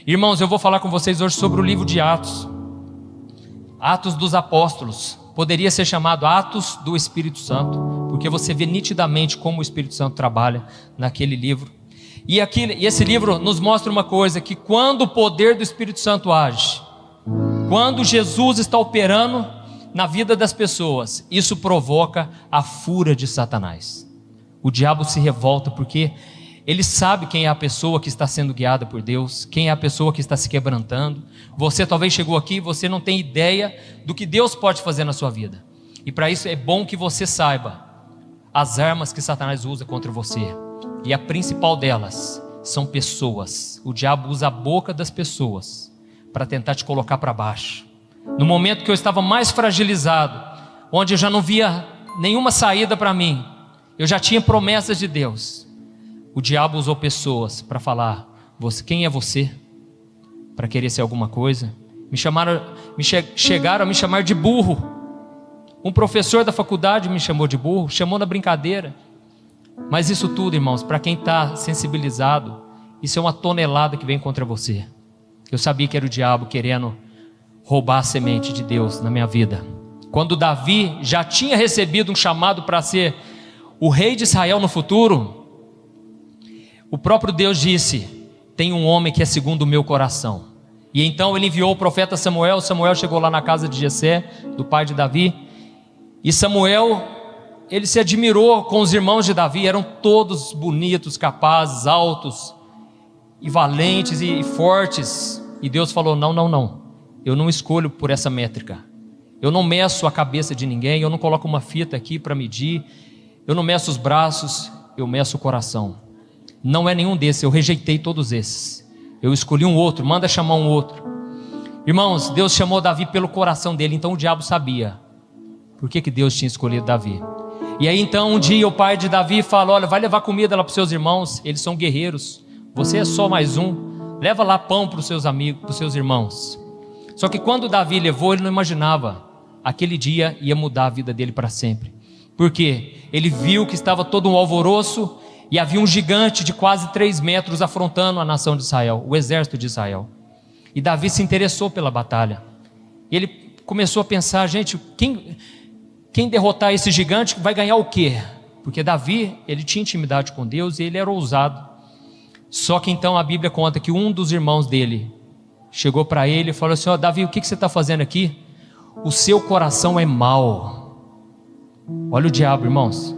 Irmãos, eu vou falar com vocês hoje sobre o livro de Atos. Atos dos Apóstolos. Poderia ser chamado Atos do Espírito Santo, porque você vê nitidamente como o Espírito Santo trabalha naquele livro. E esse livro nos mostra uma coisa, que quando o poder do Espírito Santo age, quando Jesus está operando na vida das pessoas, isso provoca a fúria de Satanás. O diabo se revolta porque ele sabe quem é a pessoa que está sendo guiada por Deus, quem é a pessoa que está se quebrantando. Você talvez chegou aqui, você não tem ideia do que Deus pode fazer na sua vida. E para isso é bom que você saiba as armas que Satanás usa contra você. E a principal delas são pessoas. O diabo usa a boca das pessoas para tentar te colocar para baixo. No momento que eu estava mais fragilizado, onde eu já não via nenhuma saída para mim, eu já tinha promessas de Deus, o diabo usou pessoas para falar: quem é você? Para querer ser alguma coisa. Chegaram a me chamar de burro. Um professor da faculdade me chamou de burro, chamou na brincadeira. Mas isso tudo, irmãos, para quem está sensibilizado, isso é uma tonelada que vem contra você. Eu sabia que era o diabo querendo roubar a semente de Deus na minha vida. Quando Davi já tinha recebido um chamado para ser o rei de Israel no futuro, o próprio Deus disse: tem um homem que é segundo o meu coração. E então ele enviou o profeta Samuel. Samuel chegou lá na casa de Jessé, do pai de Davi. E Samuel, ele se admirou com os irmãos de Davi. Eram todos bonitos, capazes, altos e valentes e fortes. E Deus falou: não, eu não escolho por essa métrica. Eu não meço a cabeça de ninguém. Eu não coloco uma fita aqui para medir. Eu não meço os braços, eu meço o coração. Não é nenhum desses, eu rejeitei todos esses. Eu escolhi um outro, manda chamar um outro. Irmãos, Deus chamou Davi pelo coração dele. Então o diabo sabia por que Deus tinha escolhido Davi. E aí então um dia o pai de Davi fala: olha, vai levar comida lá para os seus irmãos, eles são guerreiros, você é só mais um, leva lá pão para os seus amigos, para os seus irmãos. Só que quando Davi levou, ele não imaginava, aquele dia ia mudar a vida dele para sempre. Porque ele viu que estava todo um alvoroço e havia um gigante de quase 3 metros afrontando a nação de Israel, o exército de Israel. E Davi se interessou pela batalha. Ele começou a pensar: gente, quem derrotar esse gigante vai ganhar o quê? Porque Davi, ele tinha intimidade com Deus e ele era ousado. Só que então a Bíblia conta que um dos irmãos dele chegou para ele e falou assim: ó, Davi, o que você está fazendo aqui? O seu coração é mau. Olha o diabo, irmãos.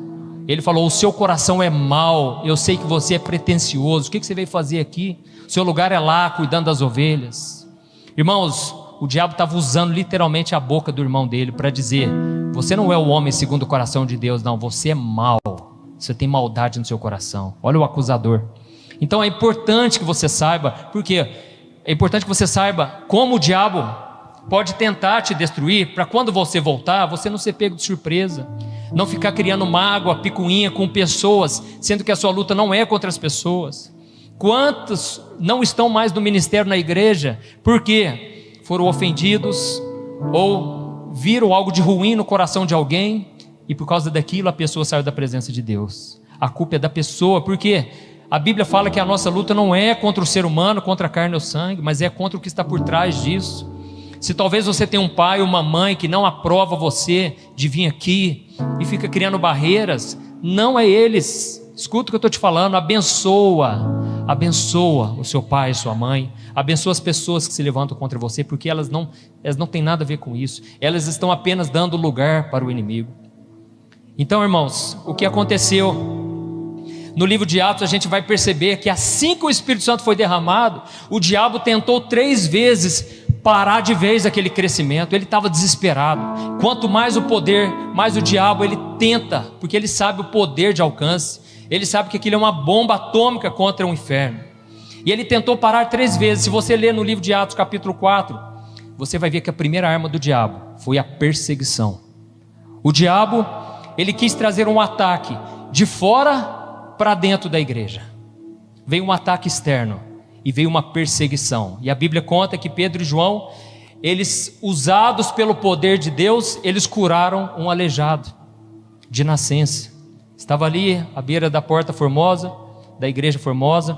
Ele falou: o seu coração é mau, eu sei que você é pretensioso, o que você veio fazer aqui? O seu lugar é lá, cuidando das ovelhas. Irmãos, o diabo estava usando literalmente a boca do irmão dele para dizer: você não é o homem segundo o coração de Deus, não, você é mau, você tem maldade no seu coração. Olha o acusador. Então é importante que você saiba, porque é importante que você saiba como o diabo pode tentar te destruir, para quando você voltar, você não ser pego de surpresa, não ficar criando mágoa, picuinha com pessoas, sendo que a sua luta não é contra as pessoas. Quantos não estão mais no ministério, na igreja, porque foram ofendidos, ou viram algo de ruim no coração de alguém, e por causa daquilo a pessoa saiu da presença de Deus. A culpa é da pessoa, porque a Bíblia fala que a nossa luta não é contra o ser humano, contra a carne ou sangue, mas é contra o que está por trás disso. Se talvez você tem um pai ou uma mãe que não aprova você de vir aqui e fica criando barreiras, não é eles. Escuta o que eu estou te falando, abençoa o seu pai e sua mãe, abençoa as pessoas que se levantam contra você, porque elas não têm nada a ver com isso, elas estão apenas dando lugar para o inimigo. Então, irmãos, o que aconteceu no livro de Atos, a gente vai perceber que assim que o Espírito Santo foi derramado, o diabo tentou 3 vezes parar de vez aquele crescimento. Ele estava desesperado. Quanto mais o poder, mais o diabo ele tenta, porque ele sabe o poder de alcance, ele sabe que aquilo é uma bomba atômica contra o inferno. E ele tentou parar 3 vezes. Se você ler no livro de Atos capítulo 4, você vai ver que a primeira arma do diabo foi a perseguição. O diabo, ele quis trazer um ataque de fora para dentro da igreja. Veio um ataque externo e veio uma perseguição. E a Bíblia conta que Pedro e João, eles, usados pelo poder de Deus, eles curaram um aleijado de nascença. Estava ali à beira da porta formosa, da igreja formosa,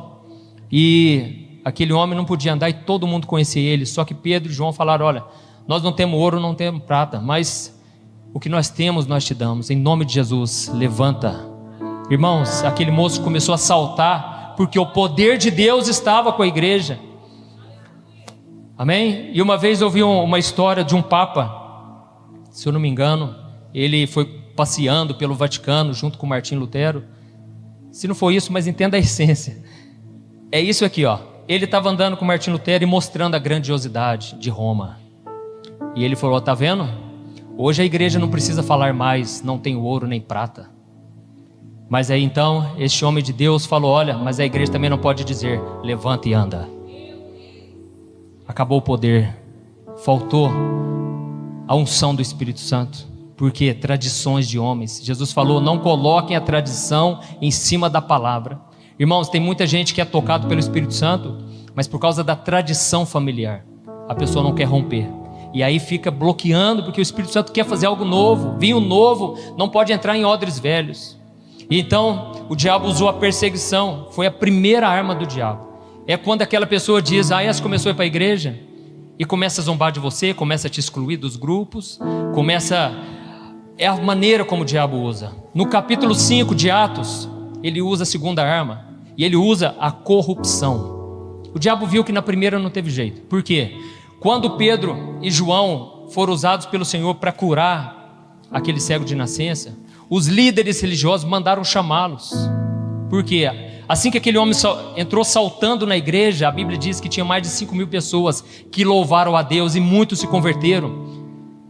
e aquele homem não podia andar e todo mundo conhecia ele. Só que Pedro e João falaram: olha, nós não temos ouro, não temos prata, mas o que nós temos nós te damos, em nome de Jesus, levanta. Irmãos, aquele moço começou a saltar, porque o poder de Deus estava com a igreja. Amém? E uma vez eu ouvi uma história de um papa, se eu não me engano, ele foi passeando pelo Vaticano junto com Martim Lutero. Se não foi isso, mas entenda a essência. É isso aqui, ó. Ele estava andando com Martim Lutero e mostrando a grandiosidade de Roma. E ele falou: tá vendo? Hoje a igreja não precisa falar mais, não tem ouro nem prata. Mas aí então, este homem de Deus falou: olha, mas a igreja também não pode dizer, levanta e anda. Acabou o poder, faltou a unção do Espírito Santo. Porque tradições de homens. Jesus falou: não coloquem a tradição em cima da palavra. Irmãos, tem muita gente que é tocado pelo Espírito Santo, mas por causa da tradição familiar, a pessoa não quer romper. E aí fica bloqueando, porque o Espírito Santo quer fazer algo novo. Vinho novo não pode entrar em odres velhos. E então o diabo usou a perseguição. Foi a primeira arma do diabo. É quando aquela pessoa diz: ah, essa começou a ir para a igreja, e começa a zombar de você, começa a te excluir dos grupos, é a maneira como o diabo usa. No capítulo 5 de Atos, ele usa a segunda arma, e ele usa a corrupção. O diabo viu que na primeira não teve jeito. Por quê? Quando Pedro e João foram usados pelo Senhor para curar aquele cego de nascença, os líderes religiosos mandaram chamá-los. Por quê? Assim que aquele homem entrou saltando na igreja, a Bíblia diz que tinha mais de 5.000 pessoas que louvaram a Deus, e muitos se converteram.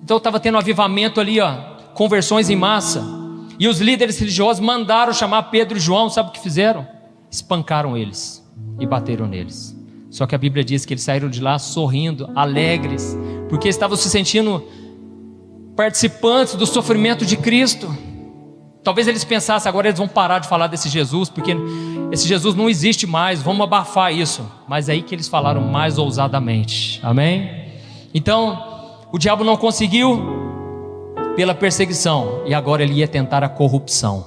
Então estava tendo um avivamento ali, ó, conversões em massa. E os líderes religiosos mandaram chamar Pedro e João. Sabe o que fizeram? Espancaram eles e bateram neles. Só que a Bíblia diz que eles saíram de lá sorrindo, alegres, porque estavam se sentindo participantes do sofrimento de Cristo. Talvez eles pensassem: agora eles vão parar de falar desse Jesus, porque esse Jesus não existe mais, vamos abafar isso. Mas é aí que eles falaram mais ousadamente. Amém? Então o diabo não conseguiu pela perseguição, e agora ele ia tentar a corrupção.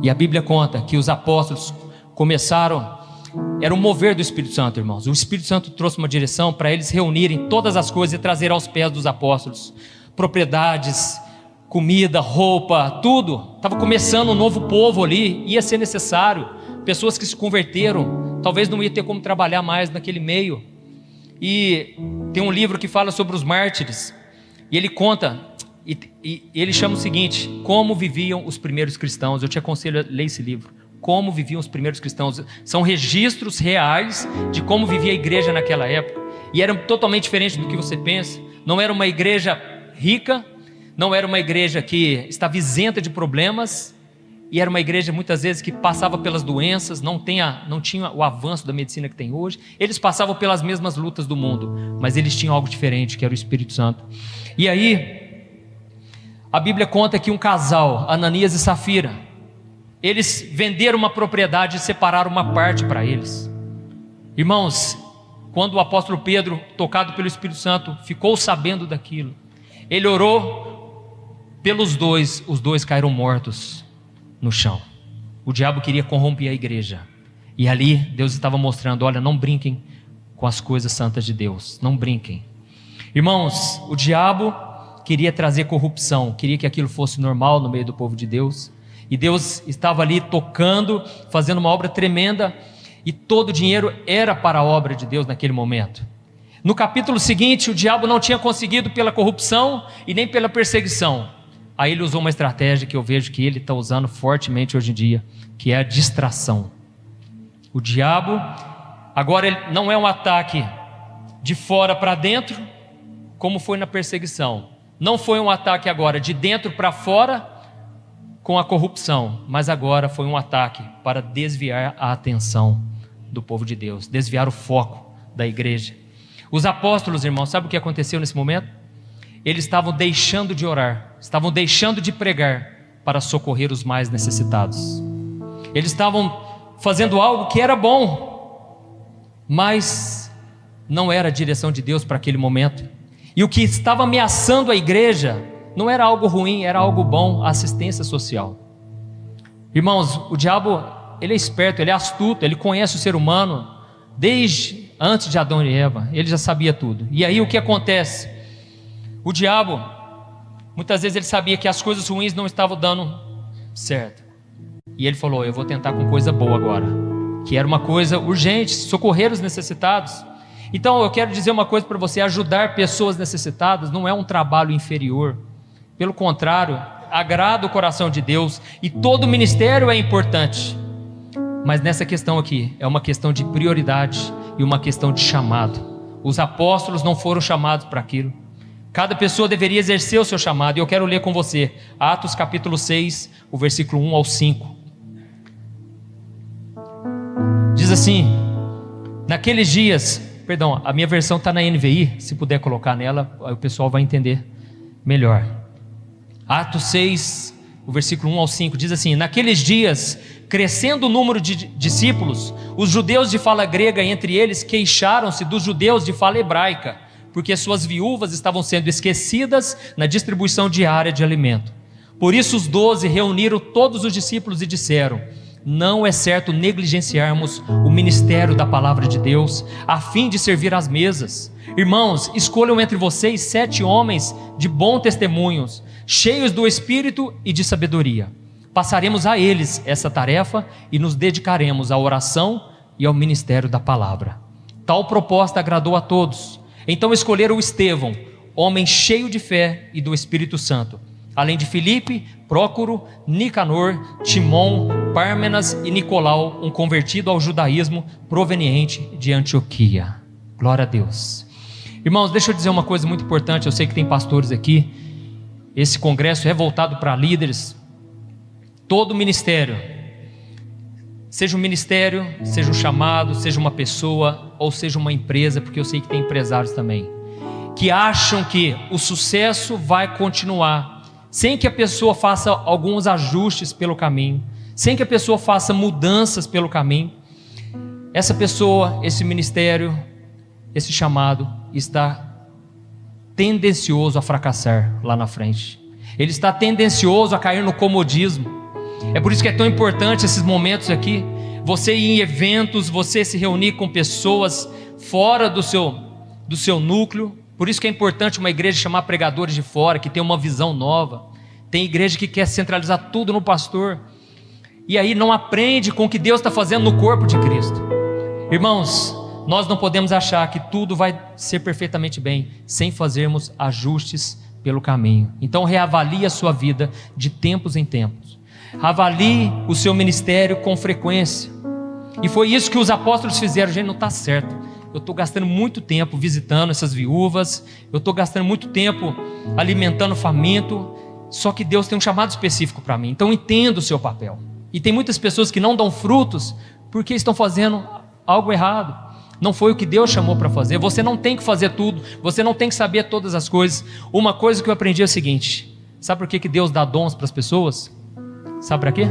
E a Bíblia conta que os apóstolos começaram, era um mover do Espírito Santo, irmãos. O Espírito Santo trouxe uma direção para eles reunirem todas as coisas e trazer aos pés dos apóstolos propriedades, comida, roupa, tudo. Estava começando um novo povo ali, ia ser necessário. Pessoas que se converteram, talvez não ia ter como trabalhar mais naquele meio. E tem um livro que fala sobre os mártires, e ele conta, e ele chama o seguinte: como viviam os primeiros cristãos. Eu te aconselho a ler esse livro. Como viviam os primeiros cristãos. São registros reais de como vivia a igreja naquela época. E era totalmente diferente do que você pensa. Não era uma igreja rica, não era uma igreja que estava isenta de problemas, e era uma igreja muitas vezes que passava pelas doenças, não tinha o avanço da medicina que tem hoje. Eles passavam pelas mesmas lutas do mundo, mas eles tinham algo diferente, que era o Espírito Santo. E aí a Bíblia conta que um casal, Ananias e Safira, eles venderam uma propriedade e separaram uma parte para eles. Irmãos, quando o apóstolo Pedro, tocado pelo Espírito Santo, ficou sabendo daquilo, ele orou pelos dois, os dois caíram mortos no chão. O diabo queria corromper a igreja, e ali Deus estava mostrando: olha, não brinquem com as coisas santas de Deus, não brinquem. Irmãos, o diabo queria trazer corrupção, queria que aquilo fosse normal no meio do povo de Deus, e Deus estava ali tocando, fazendo uma obra tremenda, e todo o dinheiro era para a obra de Deus naquele momento. No capítulo seguinte, o diabo não tinha conseguido pela corrupção e nem pela perseguição. Aí ele usou uma estratégia que eu vejo que ele está usando fortemente hoje em dia, que é a distração. O diabo, agora ele não é um ataque de fora para dentro, como foi na perseguição. Não foi um ataque agora de dentro para fora com a corrupção, mas agora foi um ataque para desviar a atenção do povo de Deus, desviar o foco da igreja. Os apóstolos, irmãos, sabe o que aconteceu nesse momento? Eles estavam deixando de orar, estavam deixando de pregar para socorrer os mais necessitados. Eles estavam fazendo algo que era bom, mas não era a direção de Deus para aquele momento. E o que estava ameaçando a igreja não era algo ruim, era algo bom: a assistência social. Irmãos, o diabo, ele é esperto, ele é astuto, ele conhece o ser humano desde antes de Adão e Eva, ele já sabia tudo. E aí o que acontece? O diabo, muitas vezes ele sabia que as coisas ruins não estavam dando certo. E ele falou: eu vou tentar com coisa boa agora, que era uma coisa urgente, socorrer os necessitados. Então eu quero dizer uma coisa para você: ajudar pessoas necessitadas não é um trabalho inferior, pelo contrário, agrada o coração de Deus, e todo ministério é importante, mas nessa questão aqui, é uma questão de prioridade e uma questão de chamado. Os apóstolos não foram chamados para aquilo, cada pessoa deveria exercer o seu chamado, e eu quero ler com você, Atos capítulo 6, o versículo 1 ao 5, diz assim: naqueles dias, perdão, a minha versão está na NVI, se puder colocar nela, o pessoal vai entender melhor. Atos 6, o versículo 1 ao 5, diz assim: naqueles dias, crescendo o número de discípulos, os judeus de fala grega entre eles queixaram-se dos judeus de fala hebraica, porque suas viúvas estavam sendo esquecidas na distribuição diária de alimento. Por isso os 12 reuniram todos os discípulos e disseram: não é certo negligenciarmos o ministério da palavra de Deus, a fim de servir às mesas. Irmãos, escolham entre vocês 7 homens de bom testemunhos, cheios do Espírito e de sabedoria. Passaremos a eles essa tarefa e nos dedicaremos à oração e ao ministério da palavra. Tal proposta agradou a todos. Então escolheram Estevão, homem cheio de fé e do Espírito Santo, além de Filipe, Prócoro, Nicanor, Timon, Pármenas e Nicolau, um convertido ao judaísmo proveniente de Antioquia. Glória a Deus. Irmãos, deixa eu dizer uma coisa muito importante. Eu sei que tem pastores aqui. Esse congresso é voltado para líderes. Todo ministério, seja um ministério, seja um chamado, seja uma pessoa ou seja uma empresa, porque eu sei que tem empresários também, que acham que o sucesso vai continuar sem que a pessoa faça alguns ajustes pelo caminho, sem que a pessoa faça mudanças pelo caminho. Essa pessoa, esse ministério, esse chamado está tendencioso a fracassar lá na frente. Ele está tendencioso a cair no comodismo. É por isso que é tão importante esses momentos aqui, você ir em eventos, você se reunir com pessoas fora do seu núcleo. Por isso que é importante uma igreja chamar pregadores de fora, que tem uma visão nova. Tem igreja que quer centralizar tudo no pastor, e aí não aprende com o que Deus está fazendo no corpo de Cristo. Irmãos, nós não podemos achar que tudo vai ser perfeitamente bem, sem fazermos ajustes pelo caminho. Então reavalie a sua vida de tempos em tempos, avalie o seu ministério com frequência. E foi isso que os apóstolos fizeram. Gente, não está certo, eu estou gastando muito tempo visitando essas viúvas, eu estou gastando muito tempo alimentando o faminto, só que Deus tem um chamado específico para mim, então entenda o seu papel. E tem muitas pessoas que não dão frutos, porque estão fazendo algo errado, não foi o que Deus chamou para fazer. Você não tem que fazer tudo, você não tem que saber todas as coisas. Uma coisa que eu aprendi é o seguinte: sabe por que Deus dá dons para as pessoas? Sabe para quê?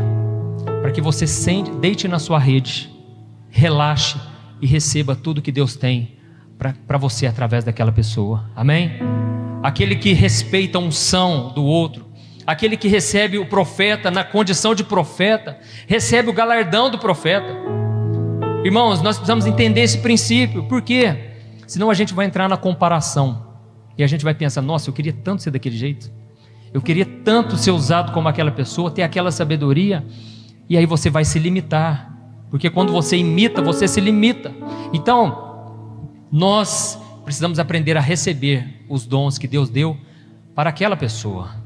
Para que você deite na sua rede, relaxe e receba tudo que Deus tem para você através daquela pessoa. Amém? Aquele que respeita a unção do outro, aquele que recebe o profeta na condição de profeta, recebe o galardão do profeta. Irmãos, nós precisamos entender esse princípio. Por quê? Senão a gente vai entrar na comparação, e a gente vai pensar: nossa, eu queria tanto ser daquele jeito, eu queria tanto ser usado como aquela pessoa, ter aquela sabedoria. E aí você vai se limitar, porque quando você imita, você se limita. Então, nós precisamos aprender a receber os dons que Deus deu para aquela pessoa.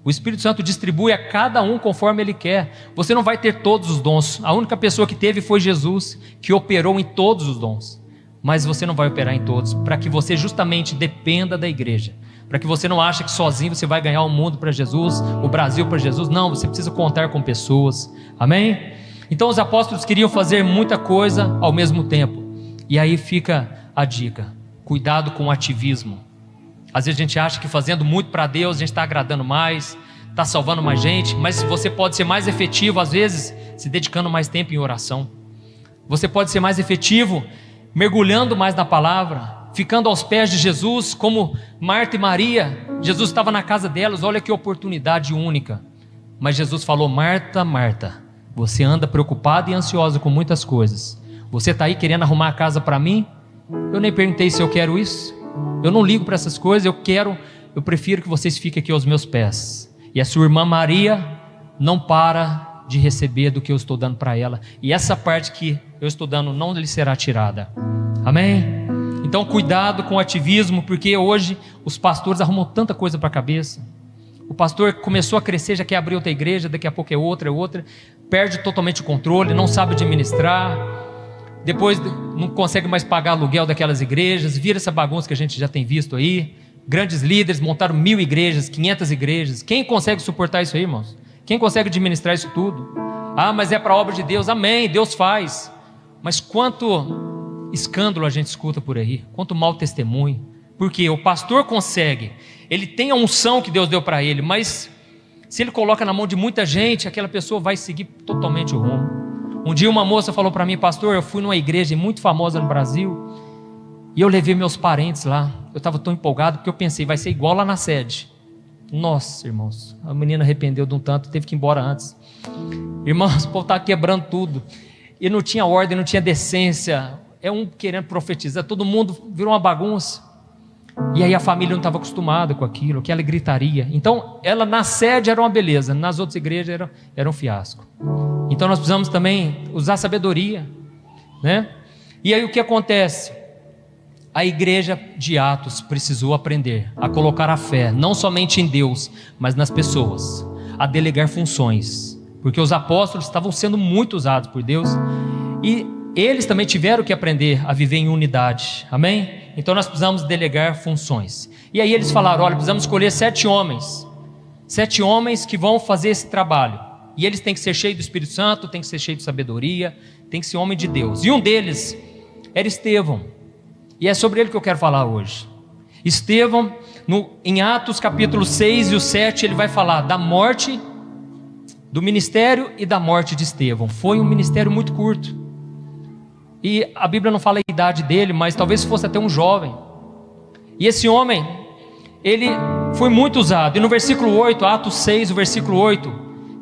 O Espírito Santo distribui a cada um conforme Ele quer. Você não vai ter todos os dons. A única pessoa que teve foi Jesus, que operou em todos os dons. Mas você não vai operar em todos, para que você justamente dependa da igreja, para que você não ache que sozinho você vai ganhar o mundo para Jesus, o Brasil para Jesus. Não, você precisa contar com pessoas. Amém? Então os apóstolos queriam fazer muita coisa ao mesmo tempo. E aí fica a dica: cuidado com o ativismo. Às vezes a gente acha que fazendo muito para Deus a gente está agradando mais, está salvando mais gente, mas você pode ser mais efetivo às vezes se dedicando mais tempo em oração. Você pode ser mais efetivo mergulhando mais na palavra, ficando aos pés de Jesus, como Marta e Maria. Jesus estava na casa delas, olha que oportunidade única. Mas Jesus falou: Marta, Marta, você anda preocupada e ansiosa com muitas coisas. Você está aí querendo arrumar a casa para mim? Eu nem perguntei se eu quero isso. Eu não ligo para essas coisas. Eu prefiro que vocês fiquem aqui aos meus pés. E a sua irmã Maria não para de receber do que eu estou dando para ela. E essa parte que eu estou dando não lhe será tirada. Amém? Então cuidado com o ativismo, porque hoje os pastores arrumam tanta coisa para a cabeça. O pastor começou a crescer, já quer abrir outra igreja, daqui a pouco é outra, perde totalmente o controle, não sabe administrar, depois não consegue mais pagar aluguel daquelas igrejas, vira essa bagunça que a gente já tem visto aí. Grandes líderes montaram 1000 igrejas, 500 igrejas. Quem consegue suportar isso aí, irmãos? Quem consegue administrar isso tudo? Ah, mas é para a obra de Deus. Amém, Deus faz. Mas quanto escândalo a gente escuta por aí, quanto mau testemunho. Porque o pastor consegue, ele tem a unção que Deus deu para ele, mas se ele coloca na mão de muita gente, aquela pessoa vai seguir totalmente o rumo. Um dia uma moça falou para mim: pastor, eu fui numa igreja muito famosa no Brasil, e eu levei meus parentes lá. Eu estava tão empolgado, porque eu pensei, vai ser igual lá na sede. Nossa, irmãos, a menina arrependeu de um tanto, teve que ir embora antes. Irmãos, o povo estava quebrando tudo, e não tinha ordem, não tinha decência, um querendo profetizar, todo mundo virou uma bagunça. E aí a família não estava acostumada com aquilo, aquela gritaria. Então ela na sede era uma beleza, nas outras igrejas era um fiasco. Então nós precisamos também usar sabedoria, né? E aí o que acontece? A igreja de Atos precisou aprender a colocar a fé não somente em Deus, mas nas pessoas, a delegar funções, porque os apóstolos estavam sendo muito usados por Deus, e eles também tiveram que aprender a viver em unidade. Amém? Então nós precisamos delegar funções. E aí eles falaram: olha, precisamos escolher 7 homens que vão fazer esse trabalho, e eles têm que ser cheios do Espírito Santo, têm que ser cheios de sabedoria, têm que ser homem de Deus. E um deles era Estevão, e é sobre ele que eu quero falar hoje. Estevão, em Atos capítulo 6 e o 7, ele vai falar da morte, do ministério e da morte de Estevão. Foi um ministério muito curto, e a Bíblia não fala a idade dele, mas talvez fosse até um jovem. E esse homem, ele foi muito usado. E no versículo 8, Atos 6, o versículo 8,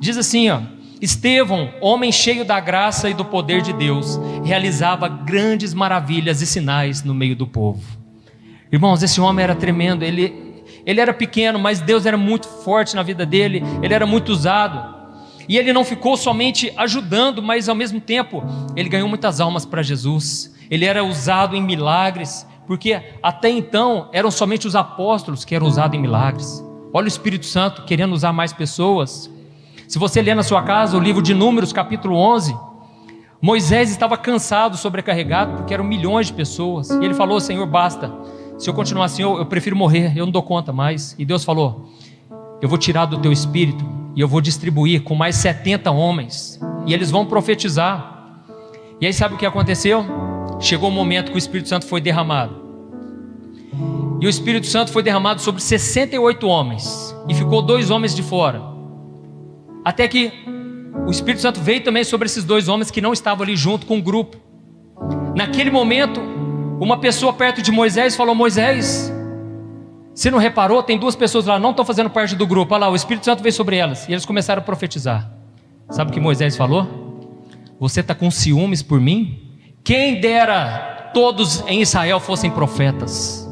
diz assim, ó: Estevão, homem cheio da graça e do poder de Deus, realizava grandes maravilhas e sinais no meio do povo. Irmãos, esse homem era tremendo. Ele era pequeno, mas Deus era muito forte na vida dele. Ele era muito usado. E ele não ficou somente ajudando, mas ao mesmo tempo ele ganhou muitas almas para Jesus. Ele era usado em milagres, porque até então eram somente os apóstolos que eram usados em milagres. Olha o Espírito Santo querendo usar mais pessoas. Se você ler na sua casa o livro de Números capítulo 11, Moisés estava cansado, sobrecarregado, porque eram milhões de pessoas, e ele falou: Senhor, basta, se eu continuar assim eu prefiro morrer, eu não dou conta mais. E Deus falou: eu vou tirar do teu espírito e eu vou distribuir com mais 70 homens, e eles vão profetizar. E aí sabe o que aconteceu? Chegou o momento que o Espírito Santo foi derramado, e o Espírito Santo foi derramado sobre 68 homens, e ficou 2 homens de fora, até que o Espírito Santo veio também sobre esses 2 homens que não estavam ali junto com o grupo. Naquele momento, uma pessoa perto de Moisés falou: Moisés, você não reparou? Tem 2 pessoas lá, não estão fazendo parte do grupo. Olha lá, o Espírito Santo veio sobre elas, e eles começaram a profetizar. Sabe o que Moisés falou? Você está com ciúmes por mim? Quem dera todos em Israel fossem profetas.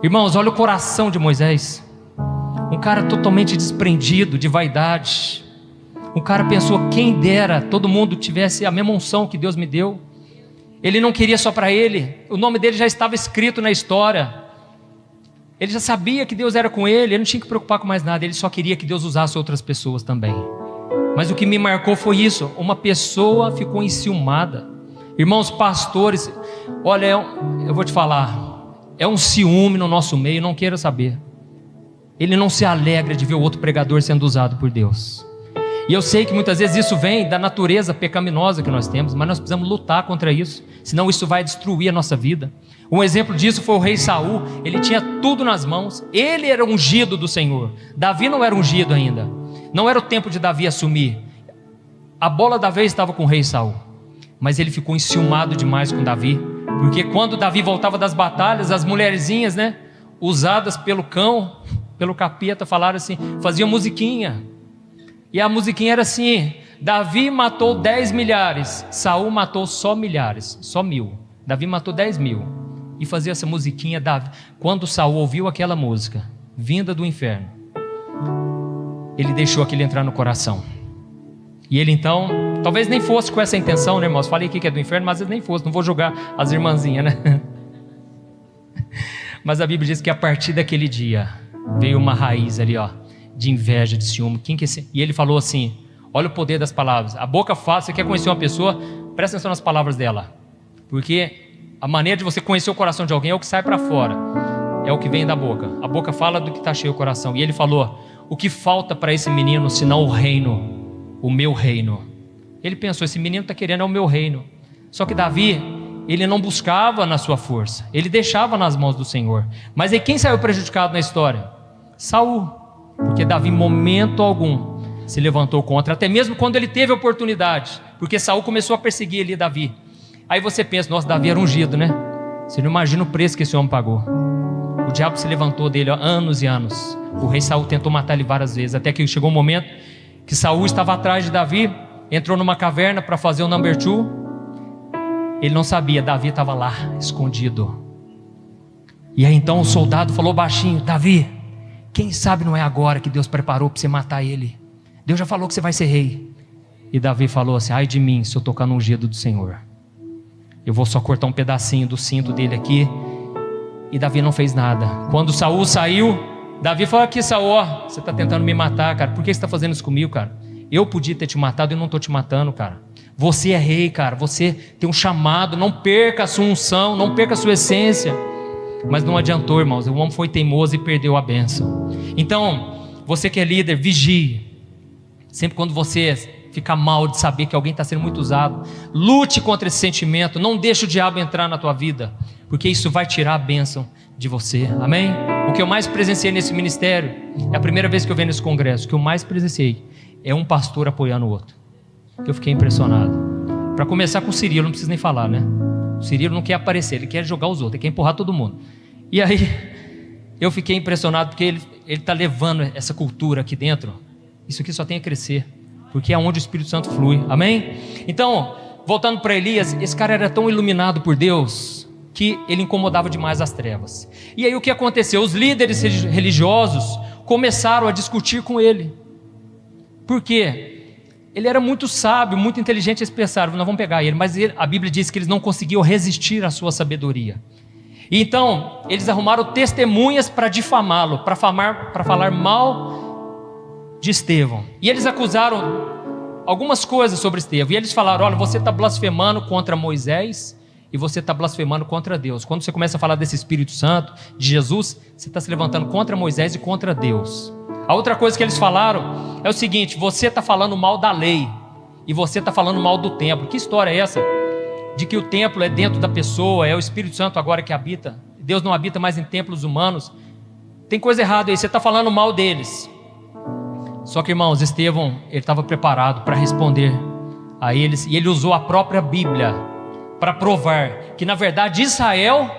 Irmãos, olha o coração de Moisés. Um cara totalmente desprendido de vaidade. Um cara pensou: quem dera todo mundo tivesse a mesma unção que Deus me deu. Ele não queria só para ele, o nome dele já estava escrito na história. Ele já sabia que Deus era com ele não tinha que preocupar com mais nada. Ele só queria que Deus usasse outras pessoas também. Mas o que me marcou foi isso: uma pessoa ficou enciumada. Irmãos, pastores, olha, eu vou te falar, é um ciúme no nosso meio, não queira saber. Ele não se alegra de ver o outro pregador sendo usado por Deus. E eu sei que muitas vezes isso vem da natureza pecaminosa que nós temos, mas nós precisamos lutar contra isso, senão isso vai destruir a nossa vida. Um exemplo disso foi o rei Saul. Ele tinha tudo nas mãos, ele era ungido do Senhor. Davi não era ungido ainda, não era o tempo de Davi assumir. A bola da vez estava com o rei Saul, mas ele ficou enciumado demais com Davi, porque quando Davi voltava das batalhas, as mulherzinhas, né, usadas pelo cão, pelo capeta, falaram assim, faziam musiquinha. E a musiquinha era assim: Davi matou 10 milhares, Saul matou só milhares, só 1000. Davi matou 10.000 e fazia essa musiquinha. Quando Saul ouviu aquela música, vinda do inferno, ele deixou aquilo entrar no coração. E ele então, talvez nem fosse com essa intenção, né, irmãos? Falei aqui que é do inferno, mas nem fosse, não vou julgar as irmãzinhas, né? Mas a Bíblia diz que a partir daquele dia veio uma raiz ali, ó, de inveja, de ciúme. E ele falou assim: olha o poder das palavras. A boca fala. Você quer conhecer uma pessoa? Presta atenção nas palavras dela, porque a maneira de você conhecer o coração de alguém é o que sai para fora, é o que vem da boca. A boca fala do que está cheio o coração. E ele falou: o que falta para esse menino senão o reino, o meu reino? Ele pensou: esse menino está querendo é o meu reino. Só que Davi, ele não buscava na sua força, ele deixava nas mãos do Senhor. Mas aí quem saiu prejudicado na história? Saul, porque Davi em momento algum se levantou contra, até mesmo quando ele teve oportunidade, porque Saul começou a perseguir ali Davi. Aí você pensa: nossa, Davi era ungido, né? Você não imagina o preço que esse homem pagou. O diabo se levantou dele, ó, anos e anos. O rei Saul tentou matar ele várias vezes, até que chegou um momento que Saul estava atrás de Davi, entrou numa caverna para fazer o number two. Ele não sabia, Davi estava lá, escondido. E aí então o soldado falou baixinho: Davi, quem sabe não é agora que Deus preparou para você matar ele? Deus já falou que você vai ser rei. E Davi falou assim: ai de mim, se eu tocar no ungido do Senhor. Eu vou só cortar um pedacinho do cinto dele aqui. E Davi não fez nada. Quando Saul saiu, Davi falou: aqui, Saul, ó, você está tentando me matar, cara. Por que você está fazendo isso comigo, cara? Eu podia ter te matado e não estou te matando, cara. Você é rei, cara. Você tem um chamado. Não perca a sua unção, não perca a sua essência. Mas não adiantou, irmãos. O homem foi teimoso e perdeu a bênção. Então, você que é líder, vigie. Sempre quando você fica mal de saber que alguém está sendo muito usado, lute contra esse sentimento. Não deixe o diabo entrar na tua vida, porque isso vai tirar a bênção de você. Amém? O que eu mais presenciei nesse ministério, é a primeira vez que eu venho nesse congresso, o que eu mais presenciei é um pastor apoiando o outro. Eu fiquei impressionado. Para começar com o Cirilo, não preciso nem falar, né? O Cirilo não quer aparecer, ele quer jogar os outros, ele quer empurrar todo mundo. E aí eu fiquei impressionado, porque ele está levando essa cultura aqui dentro. Isso aqui só tem a crescer, porque é onde o Espírito Santo flui. Amém? Então, voltando para Elias, esse cara era tão iluminado por Deus que ele incomodava demais as trevas. E aí o que aconteceu? Os líderes religiosos começaram a discutir com ele. Por quê? Ele era muito sábio, muito inteligente. Eles pensaram: nós vamos pegar ele. Mas a Bíblia diz que eles não conseguiam resistir à sua sabedoria. E então eles arrumaram testemunhas para difamá-lo, para falar mal de Estevão. E eles acusaram algumas coisas sobre Estevão. E eles falaram: olha, você está blasfemando contra Moisés e você está blasfemando contra Deus. Quando você começa a falar desse Espírito Santo, de Jesus, você está se levantando contra Moisés e contra Deus. A outra coisa que eles falaram é o seguinte: você está falando mal da lei e você está falando mal do templo. Que história é essa? De que o templo é dentro da pessoa, é o Espírito Santo agora que habita. Deus não habita mais em templos humanos. Tem coisa errada aí, você está falando mal deles. Só que, irmãos, Estevão, ele estava preparado para responder a eles. E ele usou a própria Bíblia para provar que, na verdade, Israel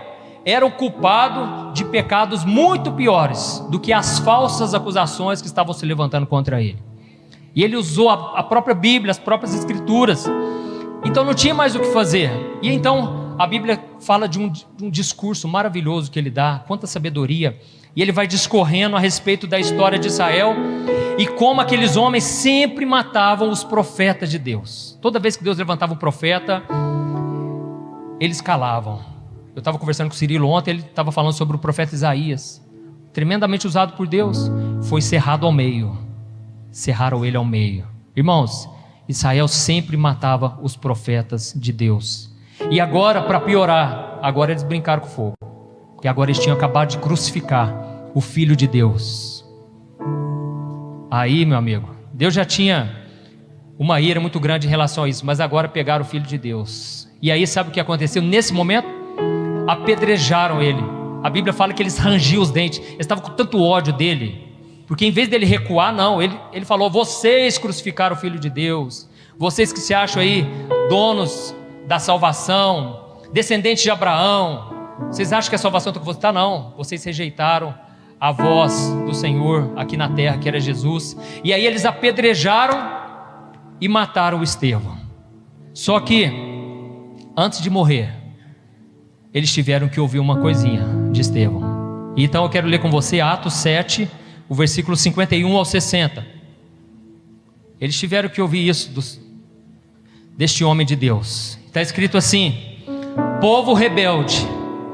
era o culpado de pecados muito piores do que as falsas acusações que estavam se levantando contra ele. E ele usou a própria Bíblia, as próprias Escrituras. Então não tinha mais o que fazer. E então a Bíblia fala de um discurso maravilhoso que ele dá, quanta sabedoria. E ele vai discorrendo a respeito da história de Israel e como aqueles homens sempre matavam os profetas de Deus. Toda vez que Deus levantava um profeta, eles calavam. Eu estava conversando com o Cirilo ontem, ele estava falando sobre o profeta Isaías, tremendamente usado por Deus. Foi cerrado ao meio. Cerraram ele ao meio. Irmãos, Israel sempre matava os profetas de Deus. E agora, para piorar, agora eles brincaram com fogo, porque agora eles tinham acabado de crucificar o Filho de Deus. Aí, meu amigo, Deus já tinha uma ira muito grande em relação a isso, mas agora pegaram o Filho de Deus. E aí sabe o que aconteceu? Nesse momento, apedrejaram ele. A Bíblia fala que eles rangiam os dentes. Eles estavam com tanto ódio dele, porque em vez dele recuar, não, ele falou: vocês crucificaram o Filho de Deus, vocês que se acham aí donos da salvação, descendentes de Abraão, vocês acham que a salvação está com você? Tá, não, vocês rejeitaram a voz do Senhor aqui na terra, que era Jesus. E aí eles apedrejaram e mataram o Estevão. Só que antes de morrer, eles tiveram que ouvir uma coisinha de Estevão. Então eu quero ler com você Atos 7, o versículo 51 ao 60. Eles tiveram que ouvir isso deste homem de Deus. Está escrito assim: povo rebelde,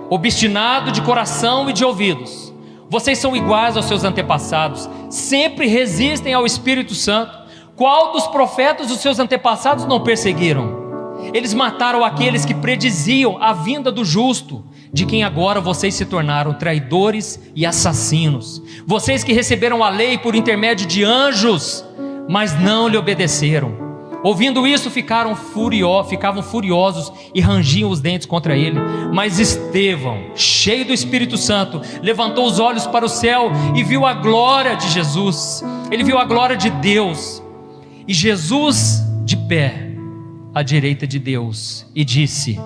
obstinado de coração e de ouvidos, vocês são iguais aos seus antepassados, sempre resistem ao Espírito Santo. Qual dos profetas os seus antepassados não perseguiram? Eles mataram aqueles que prediziam a vinda do justo, de quem agora vocês se tornaram traidores e assassinos. Vocês que receberam a lei por intermédio de anjos, mas não lhe obedeceram. Ouvindo isso, ficavam furiosos e rangiam os dentes contra ele. Mas Estevão, cheio do Espírito Santo, levantou os olhos para o céu e viu a glória de Jesus. Ele viu a glória de Deus e Jesus de pé à direita de Deus, e disse: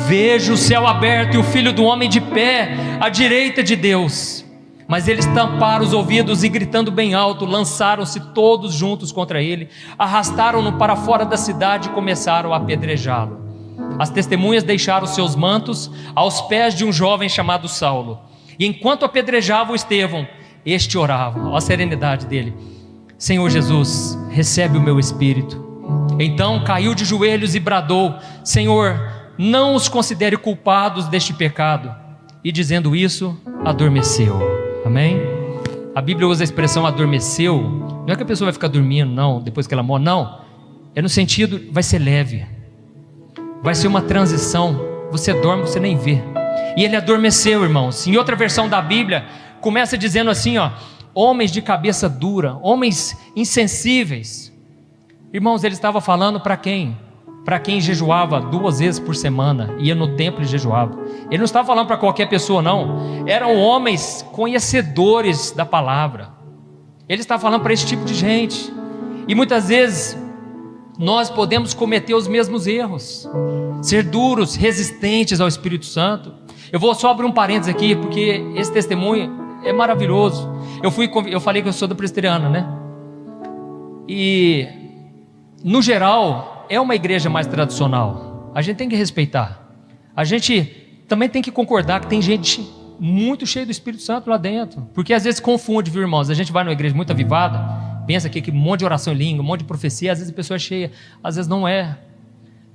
vejo o céu aberto e o Filho do Homem de pé à direita de Deus. Mas eles tamparam os ouvidos e, gritando bem alto, lançaram-se todos juntos contra ele, arrastaram-no para fora da cidade e começaram a apedrejá-lo. As testemunhas deixaram seus mantos aos pés de um jovem chamado Saulo, e enquanto apedrejavam Estevão, este orava. Olha a serenidade dele: Senhor Jesus, recebe o meu espírito. Então caiu de joelhos e bradou: Senhor, não os considere culpados deste pecado. E dizendo isso, adormeceu. Amém? A Bíblia usa a expressão adormeceu. Não é que a pessoa vai ficar dormindo, não, depois que ela morre, não. É no sentido, vai ser leve, vai ser uma transição. Você dorme, você nem vê. E ele adormeceu, irmãos. Em outra versão da Bíblia, começa dizendo assim, ó: homens de cabeça dura, homens insensíveis. Irmãos, ele estava falando para quem? Para quem jejuava 2 vezes por semana, ia no templo e jejuava. Ele não estava falando para qualquer pessoa, não. Eram homens conhecedores da palavra. Ele estava falando para esse tipo de gente. E muitas vezes nós podemos cometer os mesmos erros, ser duros, resistentes ao Espírito Santo. Eu vou só abrir um parênteses aqui, porque esse testemunho é maravilhoso. Eu falei que eu sou da presbiteriana, né? E no geral é uma igreja mais tradicional. A gente tem que respeitar. A gente também tem que concordar que tem gente muito cheia do Espírito Santo lá dentro. Porque às vezes confunde, viu, irmãos? A gente vai numa igreja muito avivada, pensa que um monte de oração em língua, um monte de profecia, às vezes a pessoa é cheia, às vezes não é.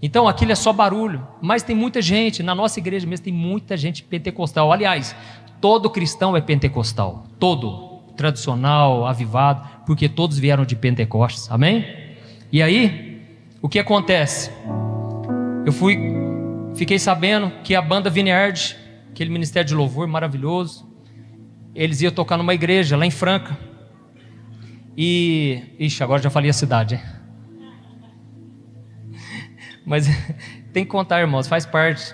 Então aquilo é só barulho. Mas tem muita gente, na nossa igreja mesmo tem muita gente pentecostal. Aliás, todo cristão é pentecostal. Todo. Tradicional, avivado, porque todos vieram de Pentecostes. Amém? E aí, o que acontece? Fiquei sabendo que a banda Vineyard, aquele ministério de louvor maravilhoso, eles iam tocar numa igreja lá em Franca. E, agora já falei a cidade, hein? Mas tem que contar, irmãos, faz parte.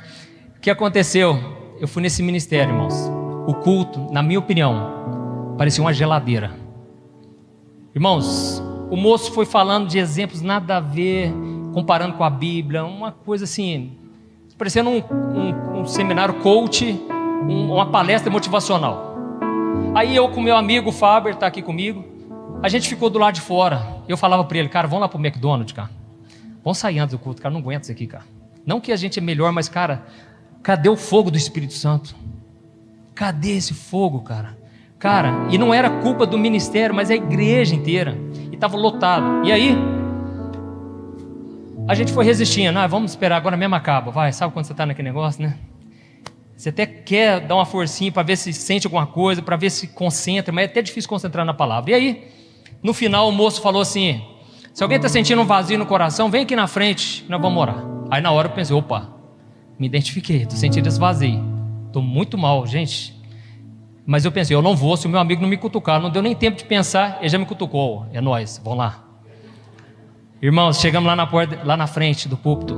O que aconteceu? Eu fui nesse ministério, irmãos. O culto, na minha opinião, parecia uma geladeira. Irmãos, o moço foi falando de exemplos nada a ver, comparando com a Bíblia, uma coisa assim, parecendo um seminário coach, uma palestra motivacional. Aí eu com meu amigo Faber, está aqui comigo, a gente ficou do lado de fora. Eu falava para ele: cara, vamos lá para o McDonald's, cara. Vamos sair antes do culto, cara, não aguento isso aqui, cara. Não que a gente é melhor, mas, cara, cadê o fogo do Espírito Santo? Cadê esse fogo, cara? Cara, e não era culpa do ministério, mas a igreja inteira. E estava lotado. E aí, a gente foi resistindo. Vamos esperar, agora mesmo acaba. Vai, sabe quando você está naquele negócio, né? Você até quer dar uma forcinha para ver se sente alguma coisa, para ver se concentra, mas é até difícil concentrar na palavra. E aí, no final, o moço falou assim: se alguém está sentindo um vazio no coração, vem aqui na frente, nós vamos orar. Aí na hora eu pensei: opa, me identifiquei, estou sentindo esse vazio. Estou muito mal, gente. Mas eu pensei: eu não vou se o meu amigo não me cutucar. Não deu nem tempo de pensar, ele já me cutucou. É nós, vamos lá. Irmãos, chegamos lá na porta, lá na frente do púlpito.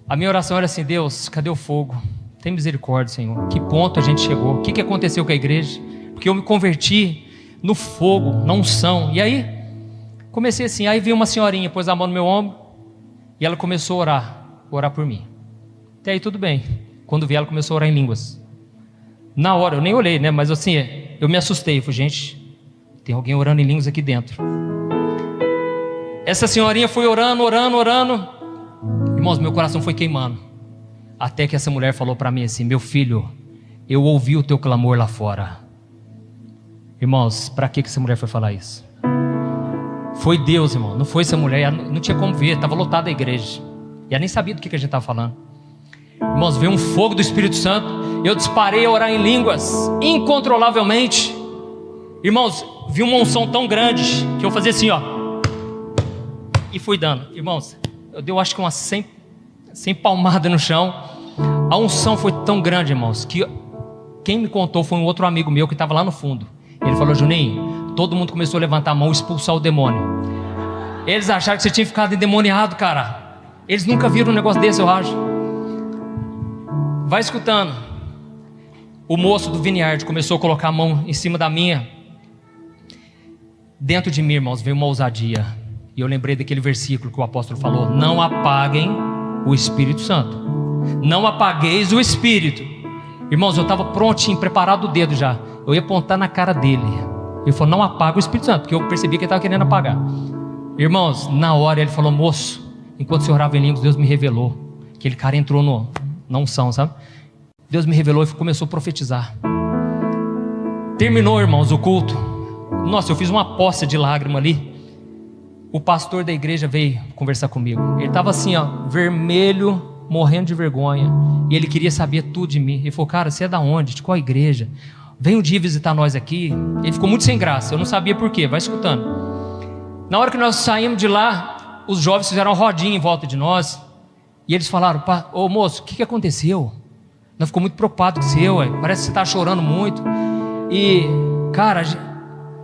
A minha oração era assim: Deus, cadê o fogo? Tem misericórdia, Senhor. Que ponto a gente chegou? O que aconteceu com a igreja? Porque eu me converti no fogo, na unção. E aí, comecei assim. Aí veio uma senhorinha, pôs a mão no meu ombro e ela começou a orar por mim. Até aí tudo bem. Quando vi, ela começou a orar em línguas. Na hora, eu nem olhei, né? Mas assim, eu me assustei. Eu falei: gente, tem alguém orando em línguas aqui dentro. Essa senhorinha foi orando. Irmãos, meu coração foi queimando. Até que essa mulher falou para mim assim: meu filho, eu ouvi o teu clamor lá fora. Irmãos, para que essa mulher foi falar isso? Foi Deus, irmão, não foi essa mulher. Não tinha como ver, estava lotada a igreja. E ela nem sabia do que a gente estava falando. Irmãos, veio um fogo do Espírito Santo. Eu disparei a orar em línguas incontrolavelmente. Irmãos, vi uma unção tão grande que eu fazia assim, ó, e fui dando. Irmãos, eu dei acho que umas 100 palmadas no chão. A unção foi tão grande, irmãos, que quem me contou foi um outro amigo meu que estava lá no fundo. Ele falou: Juninho, todo mundo começou a levantar a mão e expulsar o demônio. Eles acharam que você tinha ficado endemoniado, cara. Eles nunca viram um negócio desse, eu acho. Vai escutando. O moço do Vineyard começou a colocar a mão em cima da minha. Dentro de mim, irmãos, veio uma ousadia. E eu lembrei daquele versículo que o apóstolo falou: não apaguem o Espírito Santo. Não apagueis o Espírito. Irmãos, eu estava prontinho, preparado o dedo já. Eu ia apontar na cara dele. Ele falou: não apaga o Espírito Santo, porque eu percebi que ele estava querendo apagar. Irmãos, na hora ele falou: moço, enquanto você orava em línguas, Deus me revelou. Aquele cara entrou na unção, sabe? Deus me revelou e começou a profetizar. Terminou, irmãos, o culto. Nossa, eu fiz uma poça de lágrima ali. O pastor da igreja veio conversar comigo. Ele estava assim, ó, vermelho, morrendo de vergonha. E ele queria saber tudo de mim. Ele falou: cara, você é da onde? De qual igreja? Vem um dia visitar nós aqui. Ele ficou muito sem graça. Eu não sabia por quê. Vai escutando. Na hora que nós saímos de lá, os jovens fizeram uma rodinha em volta de nós. E eles falaram: ô moço, o que aconteceu? Nós ficamos muito preocupados com você, ué. Parece que você está chorando muito. E, cara,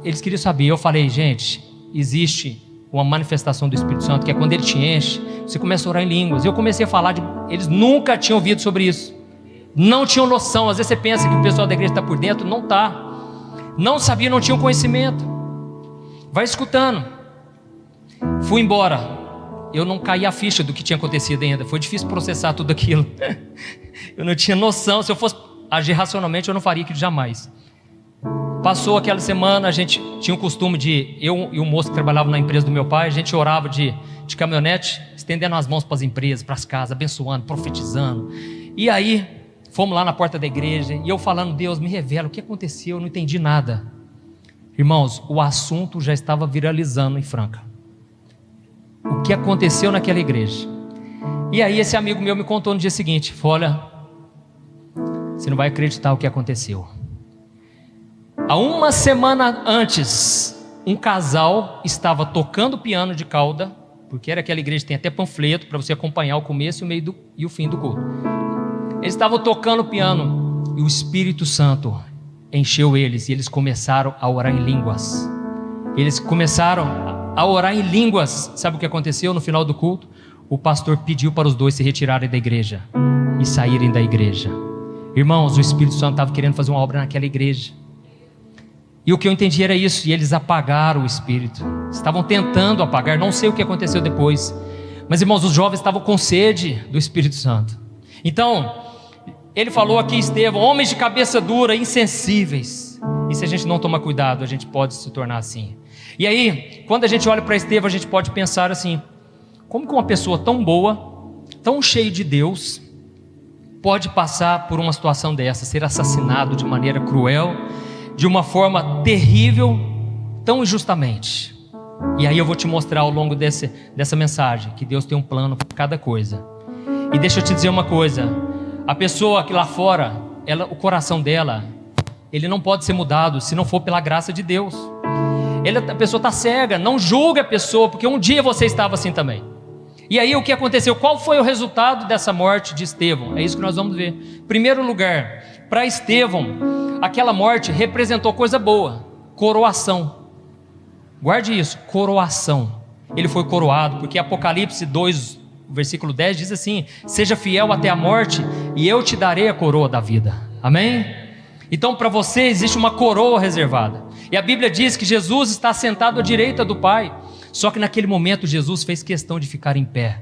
eles queriam saber. Eu falei: gente, existe uma manifestação do Espírito Santo, que é quando ele te enche, você começa a orar em línguas. Eu comecei a falar eles nunca tinham ouvido sobre isso, não tinham noção. Às vezes você pensa que o pessoal da igreja está por dentro, não está. Não sabia, não tinham conhecimento. Vai escutando. Fui embora. Eu não caí a ficha do que tinha acontecido ainda. Foi difícil processar tudo aquilo. Eu não tinha noção. Se eu fosse agir racionalmente, eu não faria aquilo jamais. Passou aquela semana, a gente tinha o costume de, eu e o moço que trabalhava na empresa do meu pai, a gente orava de caminhonete, estendendo as mãos para as empresas, para as casas, abençoando, profetizando. E aí, fomos lá na porta da igreja, e eu falando: Deus, me revela o que aconteceu, eu não entendi nada. Irmãos, o assunto já estava viralizando em Franca. O que aconteceu naquela igreja. E aí esse amigo meu me contou no dia seguinte, falou: olha, você não vai acreditar o que aconteceu. Há uma semana antes, um casal estava tocando piano de cauda, porque era aquela igreja que tem até panfleto para você acompanhar o começo, o meio e o fim do culto. Eles estavam tocando piano e o Espírito Santo encheu eles, e eles começaram a orar em línguas. Eles começaram a orar em línguas. Sabe o que aconteceu no final do culto? O pastor pediu para os dois se retirarem da igreja e saírem da igreja. Irmãos, o Espírito Santo estava querendo fazer uma obra naquela igreja. E o que eu entendi era isso, e eles apagaram o Espírito. Estavam tentando apagar, não sei o que aconteceu depois. Mas, irmãos, os jovens estavam com sede do Espírito Santo. Então, ele falou aqui, Estevão: homens de cabeça dura, insensíveis. E se a gente não tomar cuidado, a gente pode se tornar assim. E aí, quando a gente olha para Estevão, a gente pode pensar assim: como que uma pessoa tão boa, tão cheia de Deus, pode passar por uma situação dessa, ser assassinado de maneira cruel, de uma forma terrível, tão injustamente? E aí eu vou te mostrar ao longo dessa mensagem que Deus tem um plano para cada coisa. E deixa eu te dizer uma coisa: a pessoa que lá fora, o coração dela, ele não pode ser mudado se não for pela graça de Deus. A pessoa está cega. Não julgue a pessoa, porque um dia você estava assim também. E aí o que aconteceu? Qual foi o resultado dessa morte de Estevão? É isso que nós vamos ver. Em primeiro lugar, para Estevão, aquela morte representou coisa boa: coroação. Guarde isso, coroação. Ele foi coroado, porque Apocalipse 2, versículo 10 diz assim: seja fiel até a morte e eu te darei a coroa da vida. Amém? Então para você existe uma coroa reservada. E a Bíblia diz que Jesus está sentado à direita do Pai. Só que naquele momento Jesus fez questão de ficar em pé.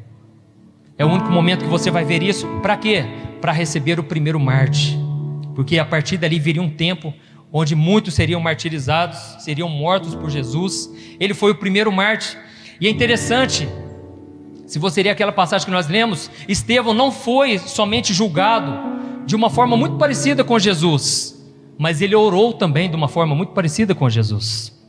É o único momento que você vai ver isso. Para quê? Para receber o primeiro Marte. Porque a partir dali viria um tempo onde muitos seriam martirizados, seriam mortos por Jesus. Ele foi o primeiro Marte. E é interessante, Se você ler aquela passagem que nós lemos, Estevão não foi somente julgado de uma forma muito parecida com Jesus, mas ele orou também de uma forma muito parecida com Jesus.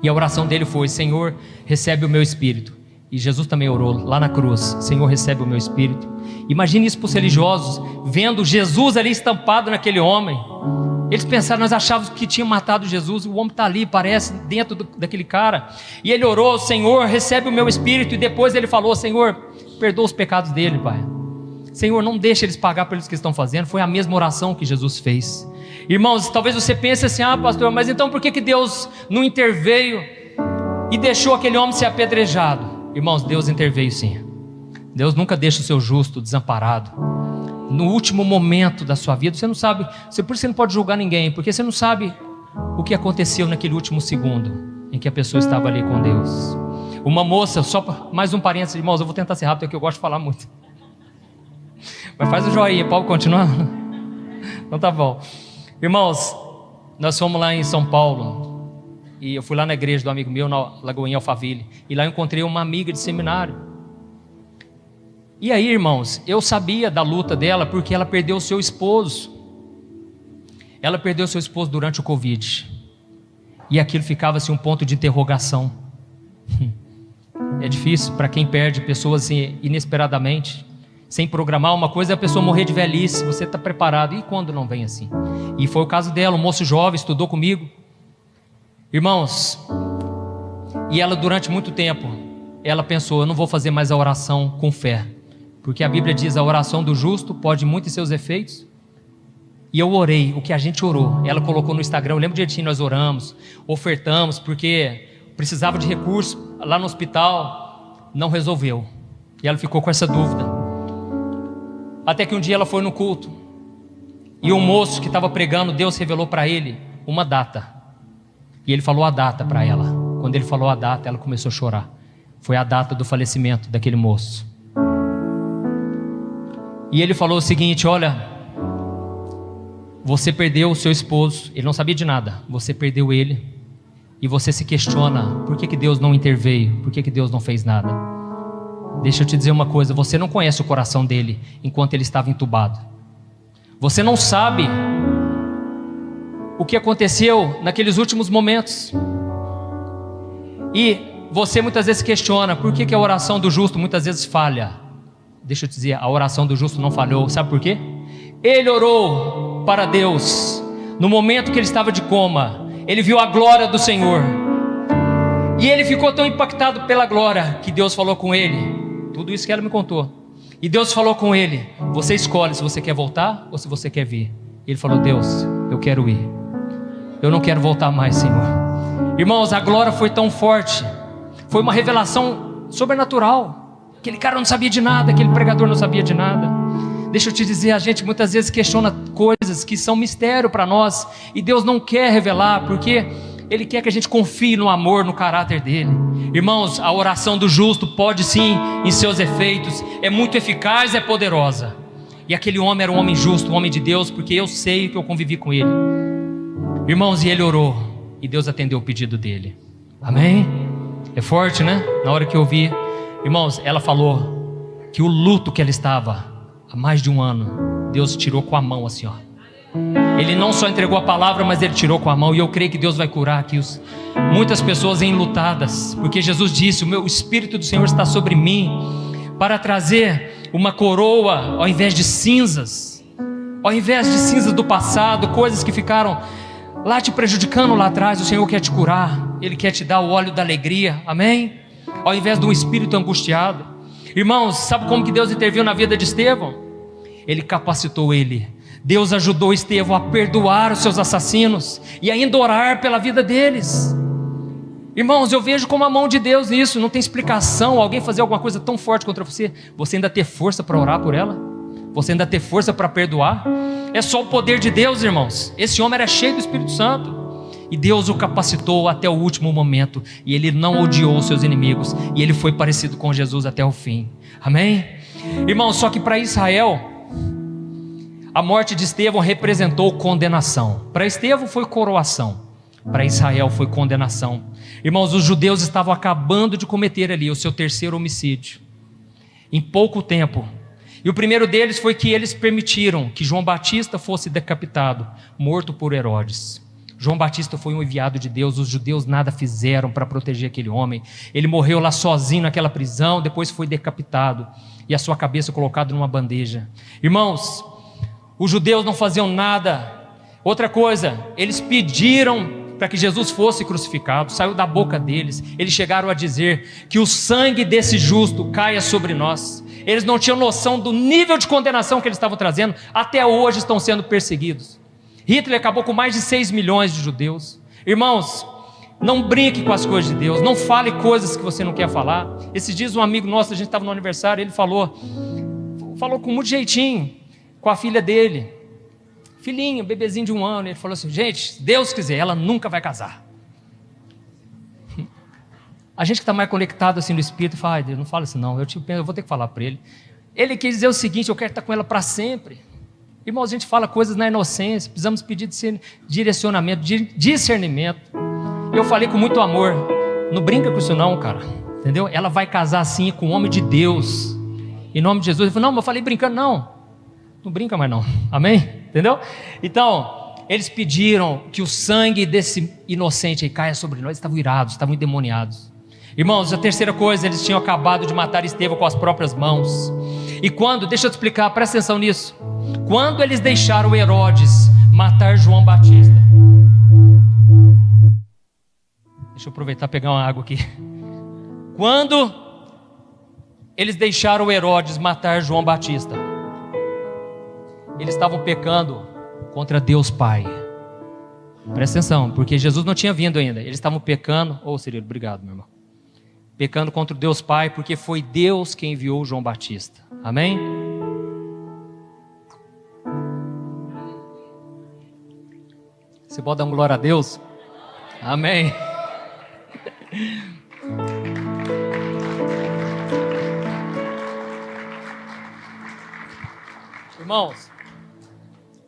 E a oração dele foi: Senhor, recebe o meu espírito. E Jesus também orou lá na cruz: Senhor, recebe o meu espírito. Imagine isso para os religiosos, vendo Jesus ali estampado naquele homem. Eles pensaram, nós achávamos que tinha matado Jesus, o homem está ali, parece, dentro daquele cara. E ele orou: Senhor, recebe o meu espírito. E depois ele falou: Senhor, perdoa os pecados dele, Pai. Senhor, não deixa eles pagar pelos que estão fazendo. Foi a mesma oração que Jesus fez. Irmãos, talvez você pense assim: ah, pastor, mas então por que Deus não interveio e deixou aquele homem ser apedrejado? Irmãos, Deus interveio sim. Deus nunca deixa o seu justo desamparado. No último momento da sua vida, você não sabe, por isso você não pode julgar ninguém, porque você não sabe o que aconteceu naquele último segundo em que a pessoa estava ali com Deus. Uma moça, só mais um parênteses, irmãos, eu vou tentar ser rápido, porque eu gosto de falar muito. Mas faz o joinha, pode continuar? Então tá bom. Irmãos, nós fomos lá em São Paulo, e eu fui lá na igreja do amigo meu, na Lagoinha Alphaville, e lá eu encontrei uma amiga de seminário. E aí, irmãos, eu sabia da luta dela, porque ela perdeu o seu esposo. Ela perdeu o seu esposo durante o Covid, e aquilo ficava assim um ponto de interrogação. É difícil para quem perde pessoas assim, inesperadamente, sem programar. Uma coisa é a pessoa morrer de velhice, você está preparado, e quando não vem assim? E foi o caso dela, um moço jovem, estudou comigo. Irmãos, e ela durante muito tempo, ela pensou: eu não vou fazer mais a oração com fé, porque a Bíblia diz: a oração do justo pode muito em seus efeitos. E eu orei, o que a gente orou, ela colocou no Instagram, eu lembro direitinho, nós oramos, ofertamos, porque precisava de recurso, lá no hospital, não resolveu, e ela ficou com essa dúvida, até que um dia ela foi no culto, e o moço que estava pregando, Deus revelou para ele uma data, e ele falou a data para ela. Quando ele falou a data, ela começou a chorar. Foi a data do falecimento daquele moço. E ele falou o seguinte: olha, você perdeu o seu esposo, ele não sabia de nada, você perdeu ele, e você se questiona, por que Deus não interveio, por que Deus não fez nada? Deixa eu te dizer uma coisa, você não conhece o coração dele enquanto ele estava entubado. Você não sabe o que aconteceu naqueles últimos momentos. E você muitas vezes questiona, por que a oração do justo muitas vezes falha? Deixa eu te dizer, a oração do justo não falhou, sabe por quê? Ele orou para Deus, no momento que ele estava de coma, ele viu a glória do Senhor, e ele ficou tão impactado pela glória, que Deus falou com ele, tudo isso que ela me contou, e Deus falou com ele: você escolhe se você quer voltar, ou se você quer vir. Ele falou: Deus, eu quero ir, eu não quero voltar mais, Senhor. Irmãos, a glória foi tão forte, foi uma revelação sobrenatural, aquele cara não sabia de nada, aquele pregador não sabia de nada. Deixa eu te dizer, a gente muitas vezes questiona coisas que são mistério para nós, e Deus não quer revelar, porque Ele quer que a gente confie no amor, no caráter dele. Irmãos, a oração do justo pode sim, em seus efeitos, é muito eficaz, é poderosa. E aquele homem era um homem justo, um homem de Deus, porque eu sei que eu convivi com ele. Irmãos, e ele orou, e Deus atendeu o pedido dele. Amém? É forte, né? Na hora que eu vi, irmãos, ela falou que o luto que ela estava há mais de um ano, Deus tirou com a mão assim, ó. Ele não só entregou a palavra, mas Ele tirou com a mão. E eu creio que Deus vai curar aqui muitas pessoas enlutadas, porque Jesus disse: o Espírito do Senhor está sobre mim, para trazer uma coroa ao invés de cinzas, ao invés de cinzas do passado, coisas que ficaram lá te prejudicando lá atrás. O Senhor quer te curar, Ele quer te dar o óleo da alegria, amém? Ao invés de um espírito angustiado. Irmãos, sabe como que Deus interviu na vida de Estevão? Ele capacitou ele. Deus ajudou Estevão a perdoar os seus assassinos e ainda orar pela vida deles. Irmãos, eu vejo como a mão de Deus nisso. Não tem explicação alguém fazer alguma coisa tão forte contra você, você ainda ter força para orar por ela, você ainda ter força para perdoar. É só o poder de Deus, irmãos. Esse homem era cheio do Espírito Santo, e Deus o capacitou até o último momento, e ele não odiou os seus inimigos, e ele foi parecido com Jesus até o fim. Amém? Irmãos, só que para Israel, a morte de Estevão representou condenação. Para Estevão foi coroação, para Israel foi condenação. Irmãos, os judeus estavam acabando de cometer ali o seu terceiro homicídio. em pouco tempo. E o primeiro deles foi que eles permitiram que João Batista fosse decapitado, morto por Herodes. João Batista foi um enviado de Deus, os judeus nada fizeram para proteger aquele homem. Ele morreu lá sozinho naquela prisão, depois foi decapitado e a sua cabeça colocada numa bandeja. Irmãos, os judeus não faziam nada. Outra coisa, eles pediram para que Jesus fosse crucificado, saiu da boca deles. Eles chegaram a dizer que o sangue desse justo caia sobre nós. Eles não tinham noção do nível de condenação que eles estavam trazendo. Até hoje estão sendo perseguidos. Hitler acabou com mais de 6 milhões de judeus. Irmãos, não brinque com as coisas de Deus, não fale coisas que você não quer falar. Esses dias um amigo nosso, a gente estava no aniversário, ele falou com muito jeitinho com a filha dele, filhinho, bebezinho de 1 ano. Ele falou assim: gente, se Deus quiser, ela nunca vai casar. A gente que está mais conectado assim no Espírito fala: ai Deus, não fala assim não, eu vou ter que falar para ele. Ele quis dizer o seguinte: eu quero estar com ela para sempre. Irmãos, a gente fala coisas na inocência, precisamos pedir direcionamento, discernimento. Eu falei com muito amor: não brinca com isso não, cara, entendeu? Ela vai casar assim com um homem de Deus, em nome de Jesus. Ele falou: não, mas eu falei brincando. Não brinca mais não, amém? Entendeu? Então, eles pediram que o sangue desse inocente aí caia sobre nós. Eles estavam irados, estavam endemoniados. Irmãos, a terceira coisa, eles tinham acabado de matar Estevão com as próprias mãos. E deixa eu te explicar, presta atenção nisso. Quando eles deixaram Herodes matar João Batista, deixa eu aproveitar e pegar uma água aqui. Quando eles deixaram Herodes matar João Batista, eles estavam pecando contra Deus Pai. Presta atenção, porque Jesus não tinha vindo ainda. Eles estavam pecando. Cirilo, obrigado, meu irmão. Pecando contra o Deus Pai, porque foi Deus quem enviou João Batista. Amém? Você pode dar um glória a Deus? Amém. Irmãos,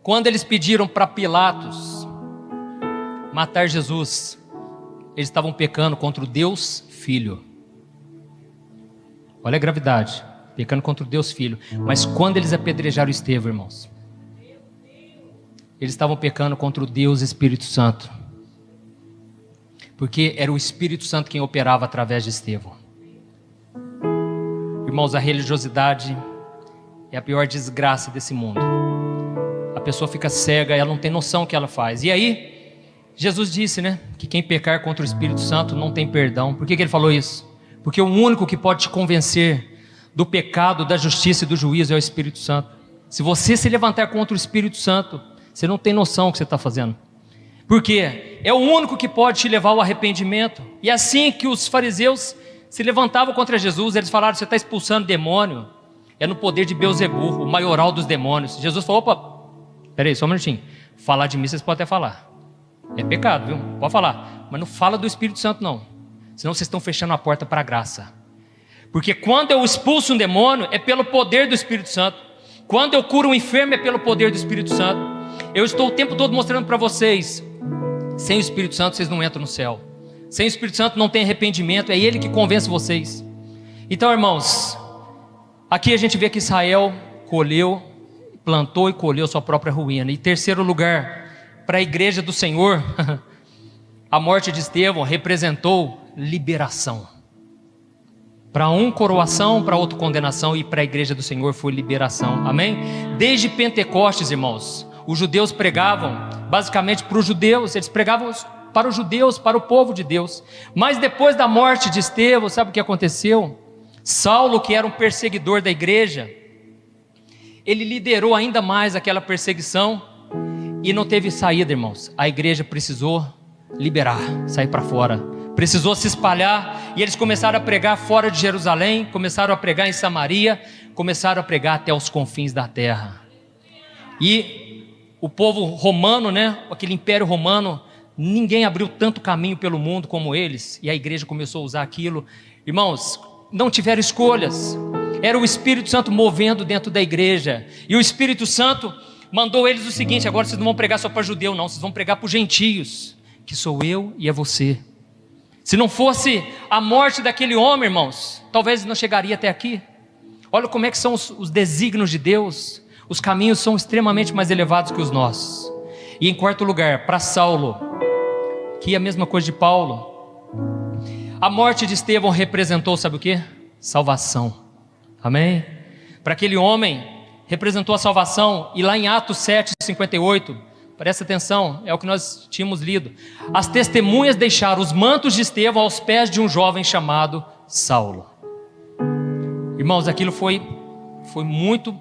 quando eles pediram para Pilatos matar Jesus, eles estavam pecando contra o Deus Filho. Olha a gravidade, pecando contra o Deus Filho. Mas quando eles apedrejaram Estevão, irmãos, eles estavam pecando contra o Deus Espírito Santo, porque era o Espírito Santo quem operava através de Estevão. Irmãos, a religiosidade é a pior desgraça desse mundo. A pessoa fica cega, ela não tem noção do que ela faz. E aí, Jesus disse, que quem pecar contra o Espírito Santo não tem perdão. Por que ele falou isso? Porque o único que pode te convencer do pecado, da justiça e do juízo é o Espírito Santo. Se você se levantar contra o Espírito Santo, você não tem noção do que você está fazendo. Porque é o único que pode te levar ao arrependimento. E assim que os fariseus se levantavam contra Jesus, eles falaram: você está expulsando demônio, é no poder de Beelzebul, o maioral dos demônios. Jesus falou: opa, peraí, só um minutinho, falar de mim vocês podem até falar, é pecado, viu? Pode falar, mas não fala do Espírito Santo não, senão vocês estão fechando a porta para a graça. Porque quando eu expulso um demônio, é pelo poder do Espírito Santo. Quando eu curo um enfermo, é pelo poder do Espírito Santo. Eu estou o tempo todo mostrando para vocês: sem o Espírito Santo vocês não entram no céu. Sem o Espírito Santo não tem arrependimento. É Ele que convence vocês. Então, irmãos, aqui a gente vê que Israel plantou e colheu sua própria ruína. E terceiro lugar, para a igreja do Senhor, a morte de Estevão representou liberação. Para um, coroação, para outro, condenação, e para a igreja do Senhor foi liberação. Amém? Desde Pentecostes, irmãos, os judeus pregavam basicamente para os judeus, eles pregavam para os judeus, para o povo de Deus. Mas depois da morte de Estevão, sabe o que aconteceu? Saulo, que era um perseguidor da igreja, ele liderou ainda mais aquela perseguição e não teve saída, irmãos. A igreja precisou liberar, sair para fora, precisou se espalhar, e eles começaram a pregar fora de Jerusalém, começaram a pregar em Samaria, começaram a pregar até os confins da terra. E o povo romano, aquele império romano, ninguém abriu tanto caminho pelo mundo como eles, e a igreja começou a usar aquilo. Irmãos, não tiveram escolhas, era o Espírito Santo movendo dentro da igreja, e o Espírito Santo mandou eles o seguinte: agora vocês não vão pregar só para judeu não, vocês vão pregar para os gentios, que sou eu e é você. Se não fosse a morte daquele homem, irmãos, talvez não chegaria até aqui. Olha como é que são os desígnios de Deus. Os caminhos são extremamente mais elevados que os nossos. E em quarto lugar, para Saulo, que é a mesma coisa de Paulo, a morte de Estevão representou, sabe o que? Salvação. Amém? Para aquele homem, representou a salvação. E lá em Atos 7:58, presta atenção, é o que nós tínhamos lido. As testemunhas deixaram os mantos de Estevão aos pés de um jovem chamado Saulo. Irmãos, aquilo foi muito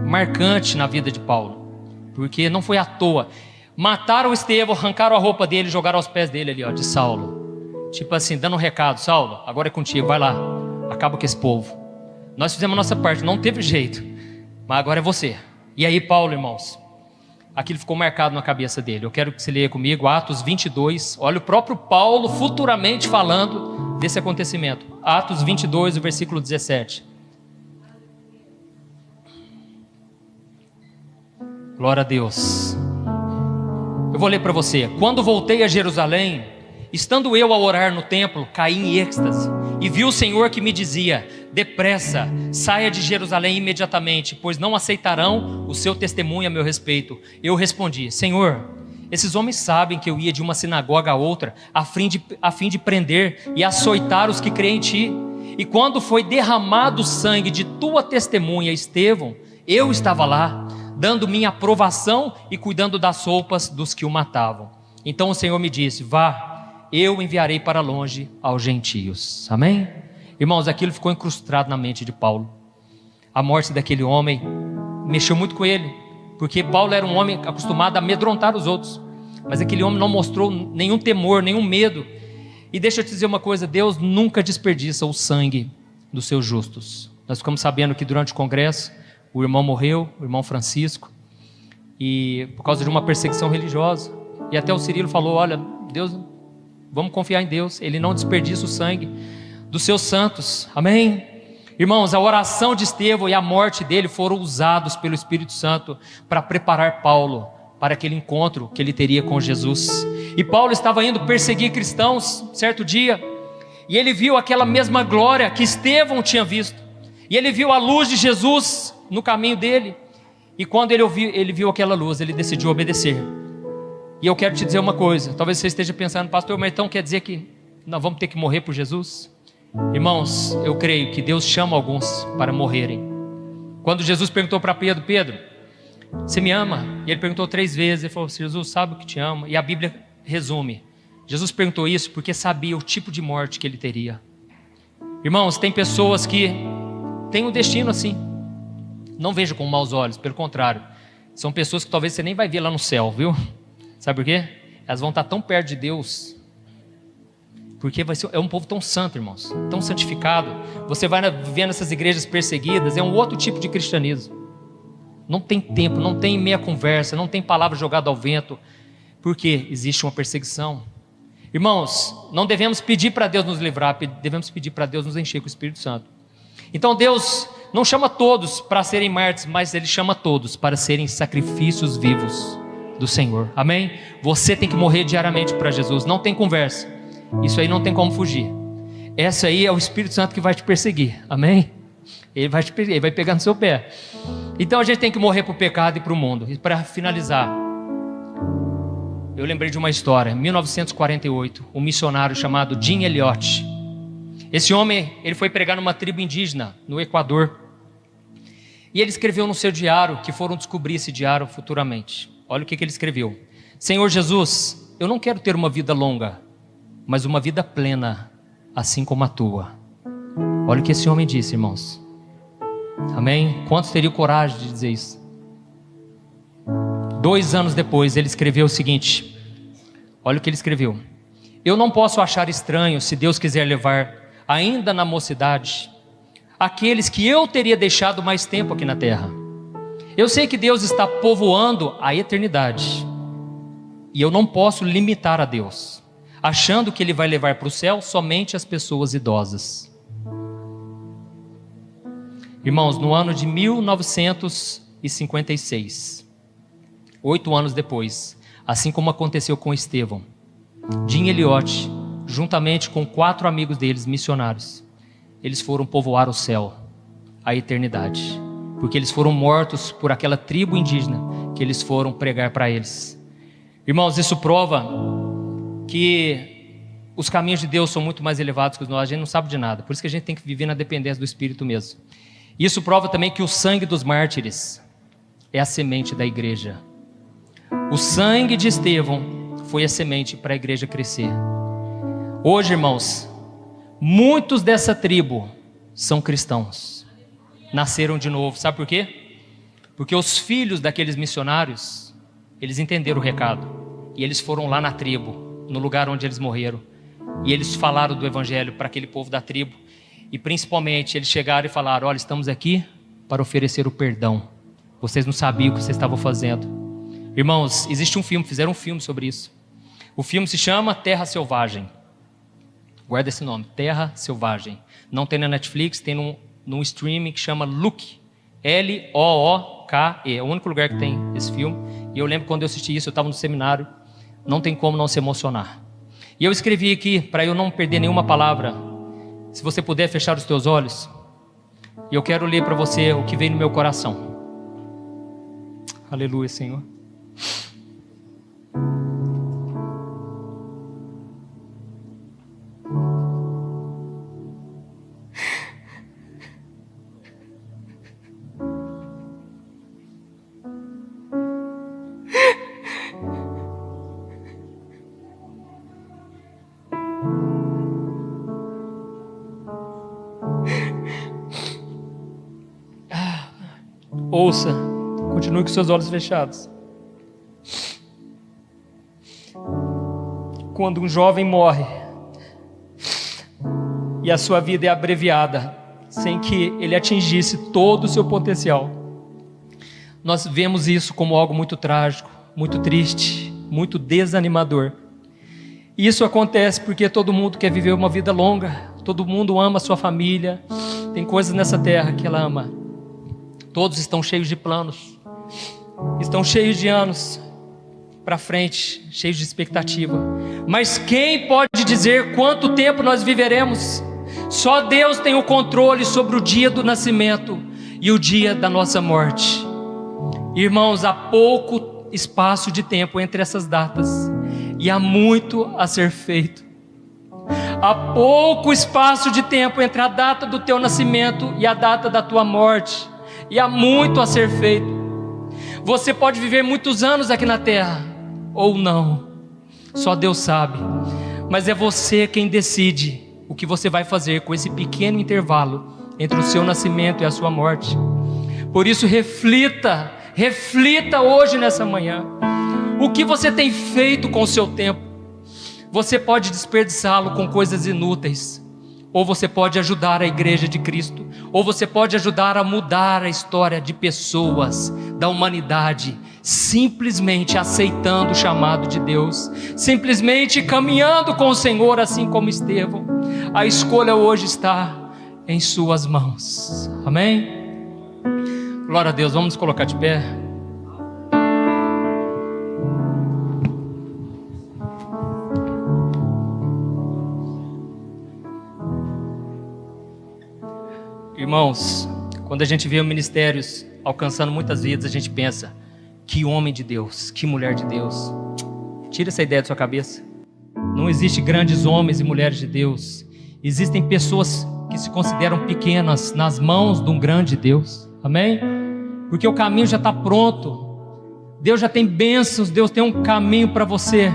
marcante na vida de Paulo, porque não foi à toa. Mataram Estevão, arrancaram a roupa dele, jogaram aos pés dele ali, ó, de Saulo. Tipo assim, dando um recado: Saulo, agora é contigo, vai lá, acaba com esse povo. Nós fizemos a nossa parte, não teve jeito, mas agora é você. E aí Paulo, irmãos, aquilo ficou marcado na cabeça dele. Eu quero que você leia comigo Atos 22, olha o próprio Paulo futuramente falando desse acontecimento. Atos 22, o versículo 17. Glória a Deus. Eu vou ler para você. Quando voltei a Jerusalém, estando eu a orar no templo, caí em êxtase e vi o Senhor que me dizia: depressa, saia de Jerusalém imediatamente, pois não aceitarão o seu testemunho a meu respeito. Eu respondi: Senhor, esses homens sabem que eu ia de uma sinagoga a outra, a fim de prender e açoitar os que creem em ti. E quando foi derramado o sangue de tua testemunha, Estevão, eu estava lá, dando minha aprovação e cuidando das roupas dos que o matavam. Então o Senhor me disse: vá, eu enviarei para longe aos gentios. Amém? Irmãos, aquilo ficou incrustado na mente de Paulo. A morte daquele homem mexeu muito com ele, porque Paulo era um homem acostumado a amedrontar os outros, mas aquele homem não mostrou nenhum temor, nenhum medo. E deixa eu te dizer uma coisa: Deus nunca desperdiça o sangue dos seus justos. Nós ficamos sabendo que durante o congresso o irmão morreu, o irmão Francisco, e por causa de uma perseguição religiosa. E até o Cirilo falou: olha, Deus, vamos confiar em Deus, Ele não desperdiça o sangue dos seus santos. Amém? Irmãos, a oração de Estevão e a morte dele foram usados pelo Espírito Santo para preparar Paulo para aquele encontro que ele teria com Jesus. E Paulo estava indo perseguir cristãos certo dia, e ele viu aquela mesma glória que Estevão tinha visto, e ele viu a luz de Jesus no caminho dele. E quando ele viu aquela luz, ele decidiu obedecer. E eu quero te dizer uma coisa: talvez você esteja pensando: pastor, mas então quer dizer que nós vamos ter que morrer por Jesus? Irmãos, eu creio que Deus chama alguns para morrerem. Quando Jesus perguntou para Pedro: Pedro, você me ama? E ele perguntou 3 vezes. Ele falou: Jesus sabe que te ama. E a Bíblia resume: Jesus perguntou isso porque sabia o tipo de morte que ele teria. Irmãos, tem pessoas que têm um destino assim. Não veja com maus olhos, pelo contrário, são pessoas que talvez você nem vai ver lá no céu, viu? Sabe por quê? Elas vão estar tão perto de Deus, porque é um povo tão santo, irmãos, tão santificado. Você vai vendo essas igrejas perseguidas, é um outro tipo de cristianismo. Não tem tempo, não tem meia conversa, não tem palavra jogada ao vento, porque existe uma perseguição. Irmãos, não devemos pedir para Deus nos livrar, devemos pedir para Deus nos encher com o Espírito Santo. Então Deus não chama todos para serem mártires, mas Ele chama todos para serem sacrifícios vivos do Senhor. Amém? Você tem que morrer diariamente para Jesus, não tem conversa. Isso aí não tem como fugir. Essa aí é o Espírito Santo que vai te perseguir. Amém? Ele vai pegar no seu pé. Então a gente tem que morrer para o pecado e para o mundo. E para finalizar, eu lembrei de uma história. Em 1948, um missionário chamado Jim Elliot. Esse homem, ele foi pregar numa tribo indígena no Equador. E ele escreveu no seu diário, que foram descobrir esse diário futuramente. Olha o que ele escreveu: Senhor Jesus, eu não quero ter uma vida longa, mas uma vida plena, assim como a tua. Olha o que esse homem disse, irmãos. Amém? Quantos teriam coragem de dizer isso? 2 anos depois, ele escreveu o seguinte. Olha o que ele escreveu: eu não posso achar estranho, se Deus quiser levar, ainda na mocidade, aqueles que eu teria deixado mais tempo aqui na terra. Eu sei que Deus está povoando a eternidade, e eu não posso limitar a Deus, achando que Ele vai levar para o céu somente as pessoas idosas. Irmãos, no ano de 1956, 8 anos depois, assim como aconteceu com Estevão, Jim Elliot, juntamente com 4 amigos deles, missionários, eles foram povoar o céu. a eternidade, porque eles foram mortos por aquela tribo indígena que eles foram pregar para eles. Irmãos, isso prova que os caminhos de Deus são muito mais elevados que os nossos. A gente não sabe de nada, por isso que a gente tem que viver na dependência do Espírito mesmo. Isso prova também que o sangue dos mártires é a semente da igreja. O sangue de Estevão foi a semente para a igreja crescer. Hoje, irmãos, muitos dessa tribo são cristãos, nasceram de novo. Sabe por quê? Porque os filhos daqueles missionários, eles entenderam o recado, e eles foram lá na tribo, no lugar onde eles morreram, e eles falaram do evangelho para aquele povo da tribo, e principalmente eles chegaram e falaram: olha, estamos aqui para oferecer o perdão, vocês não sabiam o que vocês estavam fazendo. Irmãos, existe um filme, fizeram um filme sobre isso. O filme se chama Terra Selvagem. Guarda esse nome, Terra Selvagem. Não tem na Netflix, tem num streaming que chama Looke, L-O-O-K-E. É o único lugar que tem esse filme. E eu lembro quando eu assisti isso, eu estava no seminário, não tem como não se emocionar. E eu escrevi aqui, para eu não perder nenhuma palavra, se você puder fechar os teus olhos, e eu quero ler para você o que veio no meu coração. Aleluia, Senhor. Ouça, continue com seus olhos fechados. Quando um jovem morre e a sua vida é abreviada, sem que ele atingisse todo o seu potencial, nós vemos isso como algo muito trágico, muito triste, muito desanimador. E isso acontece porque todo mundo quer viver uma vida longa, todo mundo ama a sua família, tem coisas nessa terra que ela ama. Todos estão cheios de planos, estão cheios de anos para frente, cheios de expectativa. Mas quem pode dizer quanto tempo nós viveremos? Só Deus tem o controle sobre o dia do nascimento e o dia da nossa morte. Irmãos, há pouco espaço de tempo entre essas datas e há muito a ser feito. Há pouco espaço de tempo entre a data do teu nascimento e a data da tua morte. E há muito a ser feito. Você pode viver muitos anos aqui na terra, ou não, só Deus sabe. Mas é você quem decide o que você vai fazer com esse pequeno intervalo entre o seu nascimento e a sua morte. Por isso reflita hoje nessa manhã. O que você tem feito com o seu tempo? Você pode desperdiçá-lo com coisas inúteis, ou você pode ajudar a igreja de Cristo, ou você pode ajudar a mudar a história de pessoas, da humanidade, simplesmente aceitando o chamado de Deus, simplesmente caminhando com o Senhor, assim como Estevão. A escolha hoje está em suas mãos. Amém? Glória a Deus. Vamos nos colocar de pé. Irmãos, quando a gente vê ministérios alcançando muitas vidas, a gente pensa: que homem de Deus, que mulher de Deus. Tira essa ideia da sua cabeça. Não existe grandes homens e mulheres de Deus. Existem pessoas que se consideram pequenas nas mãos de um grande Deus. Amém? Porque o caminho já está pronto. Deus já tem bênçãos, Deus tem um caminho para você.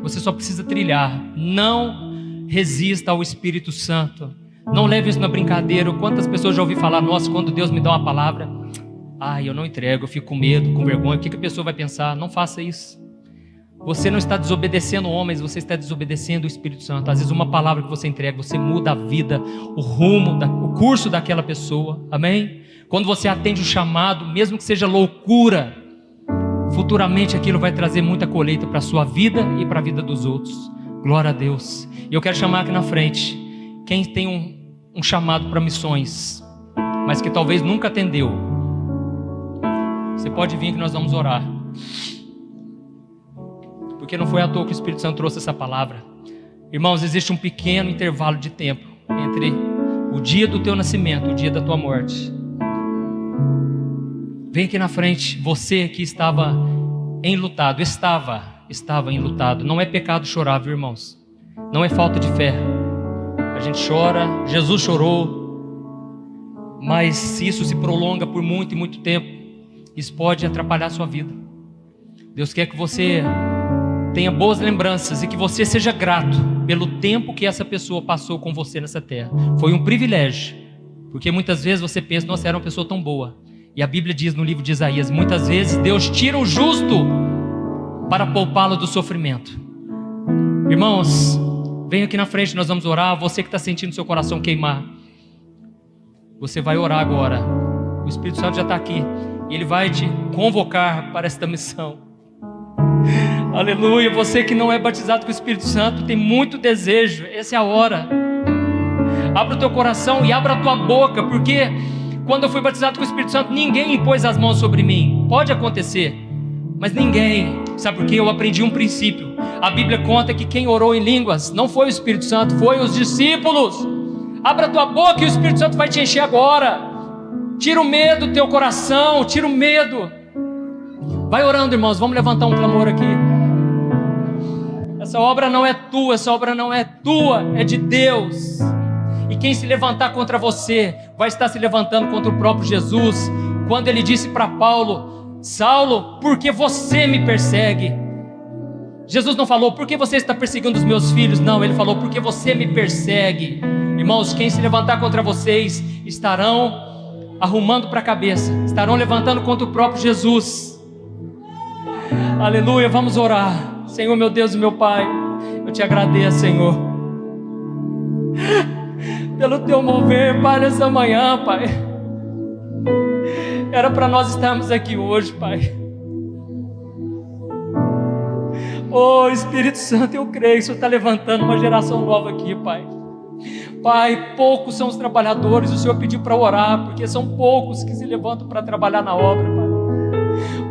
Você só precisa trilhar. Não resista ao Espírito Santo. Não leve isso na brincadeira. Quantas pessoas já ouvi falar: nossa, quando Deus me dá uma palavra, eu não entrego, eu fico com medo, com vergonha, o que a pessoa vai pensar? Não faça isso. Você não está desobedecendo homens, você está desobedecendo o Espírito Santo. Às vezes uma palavra que você entrega, você muda a vida, o rumo, o curso daquela pessoa. Amém? Quando você atende o chamado, mesmo que seja loucura, futuramente aquilo vai trazer muita colheita para a sua vida e para a vida dos outros. Glória a Deus. E eu quero chamar aqui na frente quem tem um chamado para missões, mas que talvez nunca atendeu. Você pode vir que nós vamos orar. Porque não foi à toa que o Espírito Santo trouxe essa palavra. Irmãos, existe um pequeno intervalo de tempo entre o dia do teu nascimento e o dia da tua morte. Vem aqui na frente, você que estava enlutado, estava enlutado. Não é pecado chorar, viu, irmãos? Não é falta de fé. A gente chora, Jesus chorou, mas se isso se prolonga por muito e muito tempo, isso pode atrapalhar a sua vida. Deus quer que você tenha boas lembranças e que você seja grato pelo tempo que essa pessoa passou com você nessa terra. Foi um privilégio, porque muitas vezes você pensa, nossa, era uma pessoa tão boa. E a Bíblia diz no livro de Isaías, muitas vezes Deus tira o justo para poupá-lo do sofrimento. Irmãos, venha aqui na frente, nós vamos orar. Você que está sentindo seu coração queimar, você vai orar agora. O Espírito Santo já está aqui e Ele vai te convocar para esta missão. Aleluia. Você que não é batizado com o Espírito Santo, tem muito desejo, essa é a hora. Abra o teu coração e abra a tua boca, porque quando eu fui batizado com o Espírito Santo, ninguém impôs as mãos sobre mim. Pode acontecer, mas ninguém. Sabe por quê? Eu aprendi um princípio. A Bíblia conta que quem orou em línguas não foi o Espírito Santo, foi os discípulos. Abra a tua boca e o Espírito Santo vai te encher agora. Tira o medo do teu coração, tira o medo. Vai orando, irmãos, vamos levantar um clamor aqui. Essa obra não é tua, essa obra não é tua, é de Deus. E quem se levantar contra você, vai estar se levantando contra o próprio Jesus. Quando ele disse para Paulo, Saulo, por que você me persegue? Jesus não falou, por que você está perseguindo os meus filhos? Não, ele falou, porque você me persegue. Irmãos, quem se levantar contra vocês, estarão arrumando para a cabeça, estarão levantando contra o próprio Jesus. Aleluia, vamos orar. Senhor, meu Deus e meu Pai, eu te agradeço, Senhor, pelo teu mover, Pai, nessa manhã, Pai. Era para nós estarmos aqui hoje, Pai. Oh, Espírito Santo, eu creio que o Senhor está levantando uma geração nova aqui, Pai. Pai, poucos são os trabalhadores, o Senhor pediu para orar, porque são poucos que se levantam para trabalhar na obra, Pai.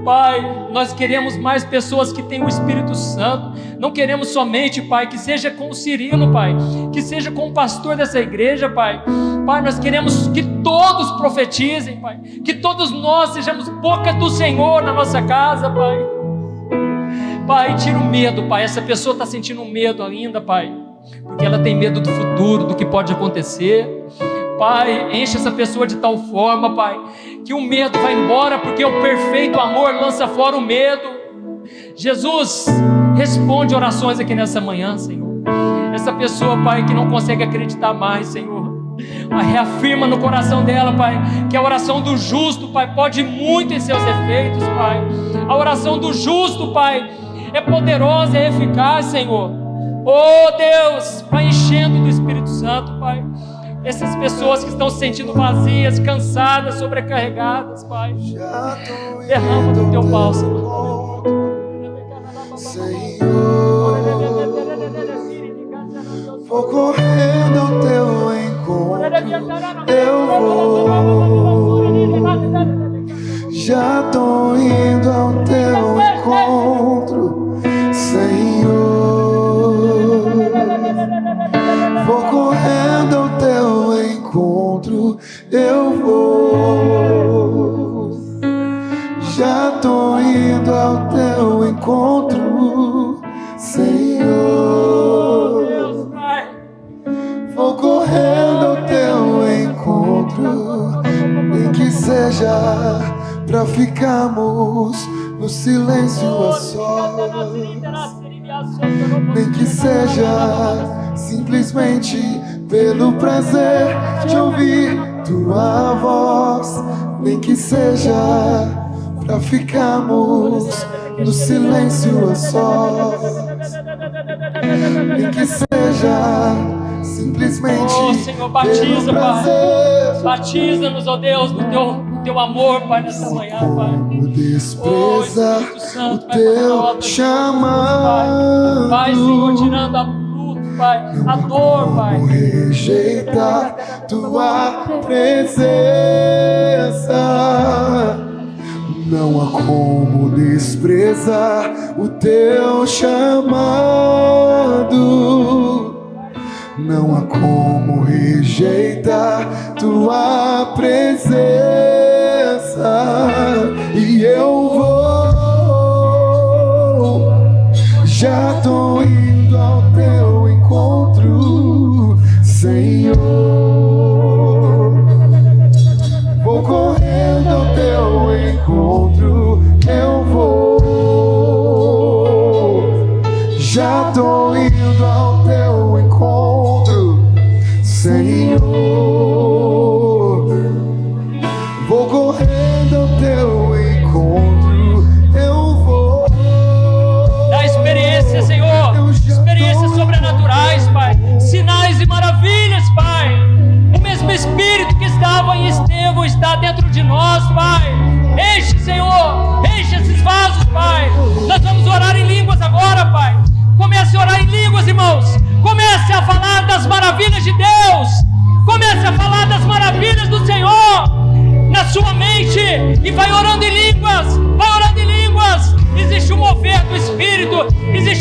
Pai, nós queremos mais pessoas que tenham o Espírito Santo. Não queremos somente, Pai, que seja com o Cirilo, Pai, que seja com o pastor dessa igreja, Pai. Pai, nós queremos que todos profetizem, Pai, que todos nós sejamos boca do Senhor na nossa casa, Pai. Pai, tira o medo, Pai. Essa pessoa está sentindo medo ainda, Pai, porque ela tem medo do futuro, do que pode acontecer. Pai, enche essa pessoa de tal forma, Pai, que o medo vai embora, porque o perfeito amor lança fora o medo. Jesus, responde orações aqui nessa manhã, Senhor. Essa pessoa, Pai, que não consegue acreditar mais, Senhor, reafirma no coração dela, Pai, que a oração do justo, Pai, pode muito em seus efeitos, Pai. A oração do justo, Pai, é poderosa, é eficaz, Senhor. Oh Deus, vai enchendo do Espírito Santo, Pai, essas pessoas que estão se sentindo vazias, cansadas, sobrecarregadas, Pai. Derrama do teu bálsamo, Senhor. Vou correndo ao teu encontro, eu vou. Já tô indo ao teu encontro, Senhor. Vou correndo ao teu encontro, eu vou. Já tô indo ao teu encontro, Senhor. Vou correndo ao teu encontro, nem que seja pra ficarmos no silêncio a sós, nem que seja simplesmente pelo prazer de ouvir tua voz, nem que seja pra ficarmos no silêncio a sós, nem que seja simplesmente Senhor, batiza, Pai. Batiza-nos, ó Deus, no teu amor, Pai, nessa manhã, Pai. Despreza o teu chamado, Pai, Senhor, tirando a luta, Pai, a dor, Pai. Rejeitar tua presença. Não há como desprezar o teu chamado. Não há como rejeitar tua presença.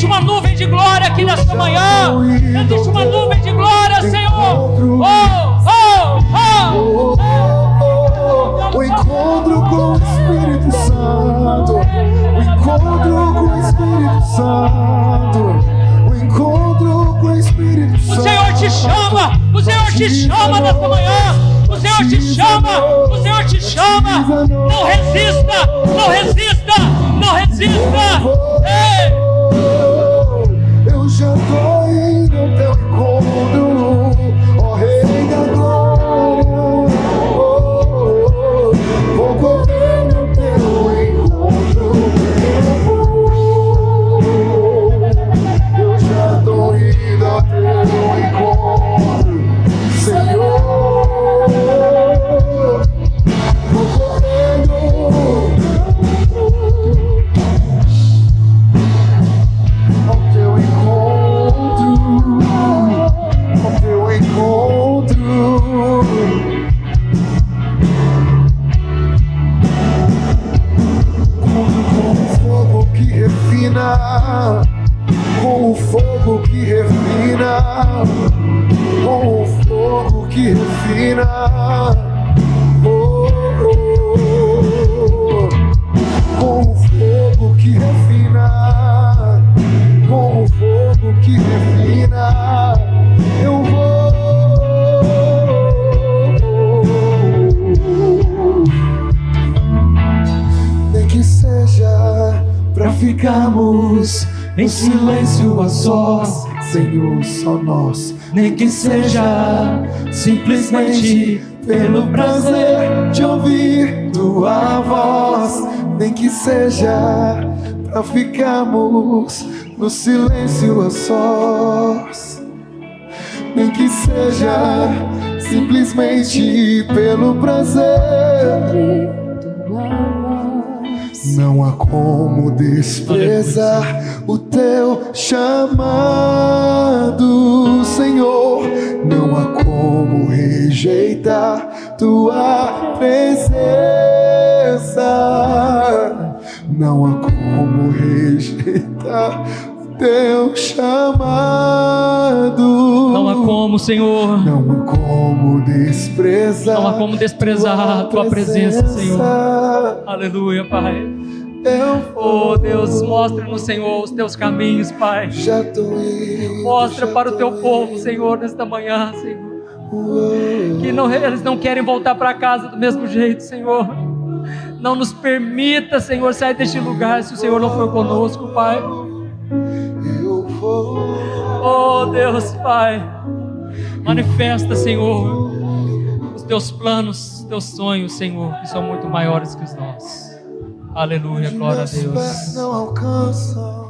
uma nuvem de glória aqui nesta manhã. Existe uma nuvem de glória, Senhor. O encontro com o Espírito Santo. O encontro com o Espírito Santo. O encontro com o Espírito Santo. O Senhor te chama. O Senhor te chama nesta manhã. O Senhor te chama. O Senhor te chama. Não resista. Não resista. Não resista. Ei! Eu já tô indo ao teu encontro, ó Rei da Glória. Vou correr no teu encontro. Eu já tô indo ao teu encontro, Senhor. Vou correndo ao teu encontro, ao teu encontro. Com o fogo que refina, com o fogo que refina, com o fogo que refina. Com o fogo que refina, com o fogo que refina, eu vou. Nem que seja pra ficarmos em silêncio a sós, Senhor, só nós. Nem que seja simplesmente pelo prazer de ouvir tua voz. Nem que seja pra ficarmos no silêncio a sós. Nem que seja simplesmente pelo prazer. Não há como desprezar o teu chamado, Senhor. Não há como rejeitar tua presença. Não há como rejeitar o teu chamado. Não há como, Senhor. Não há como desprezar. Não há como desprezar a tua presença, Senhor. Aleluia, Pai. Oh Deus, mostra-nos, Senhor, os teus caminhos, Pai. Mostra para o teu povo, Senhor, nesta manhã, Senhor, que eles não querem voltar para casa do mesmo jeito, Senhor. Não nos permita, Senhor, sair deste lugar se o Senhor não for conosco, Pai. Oh Deus, Pai, manifesta, Senhor, os teus planos, os teus sonhos, Senhor, que são muito maiores que os nossos. Aleluia, glória a Deus. Meus pés não alcançam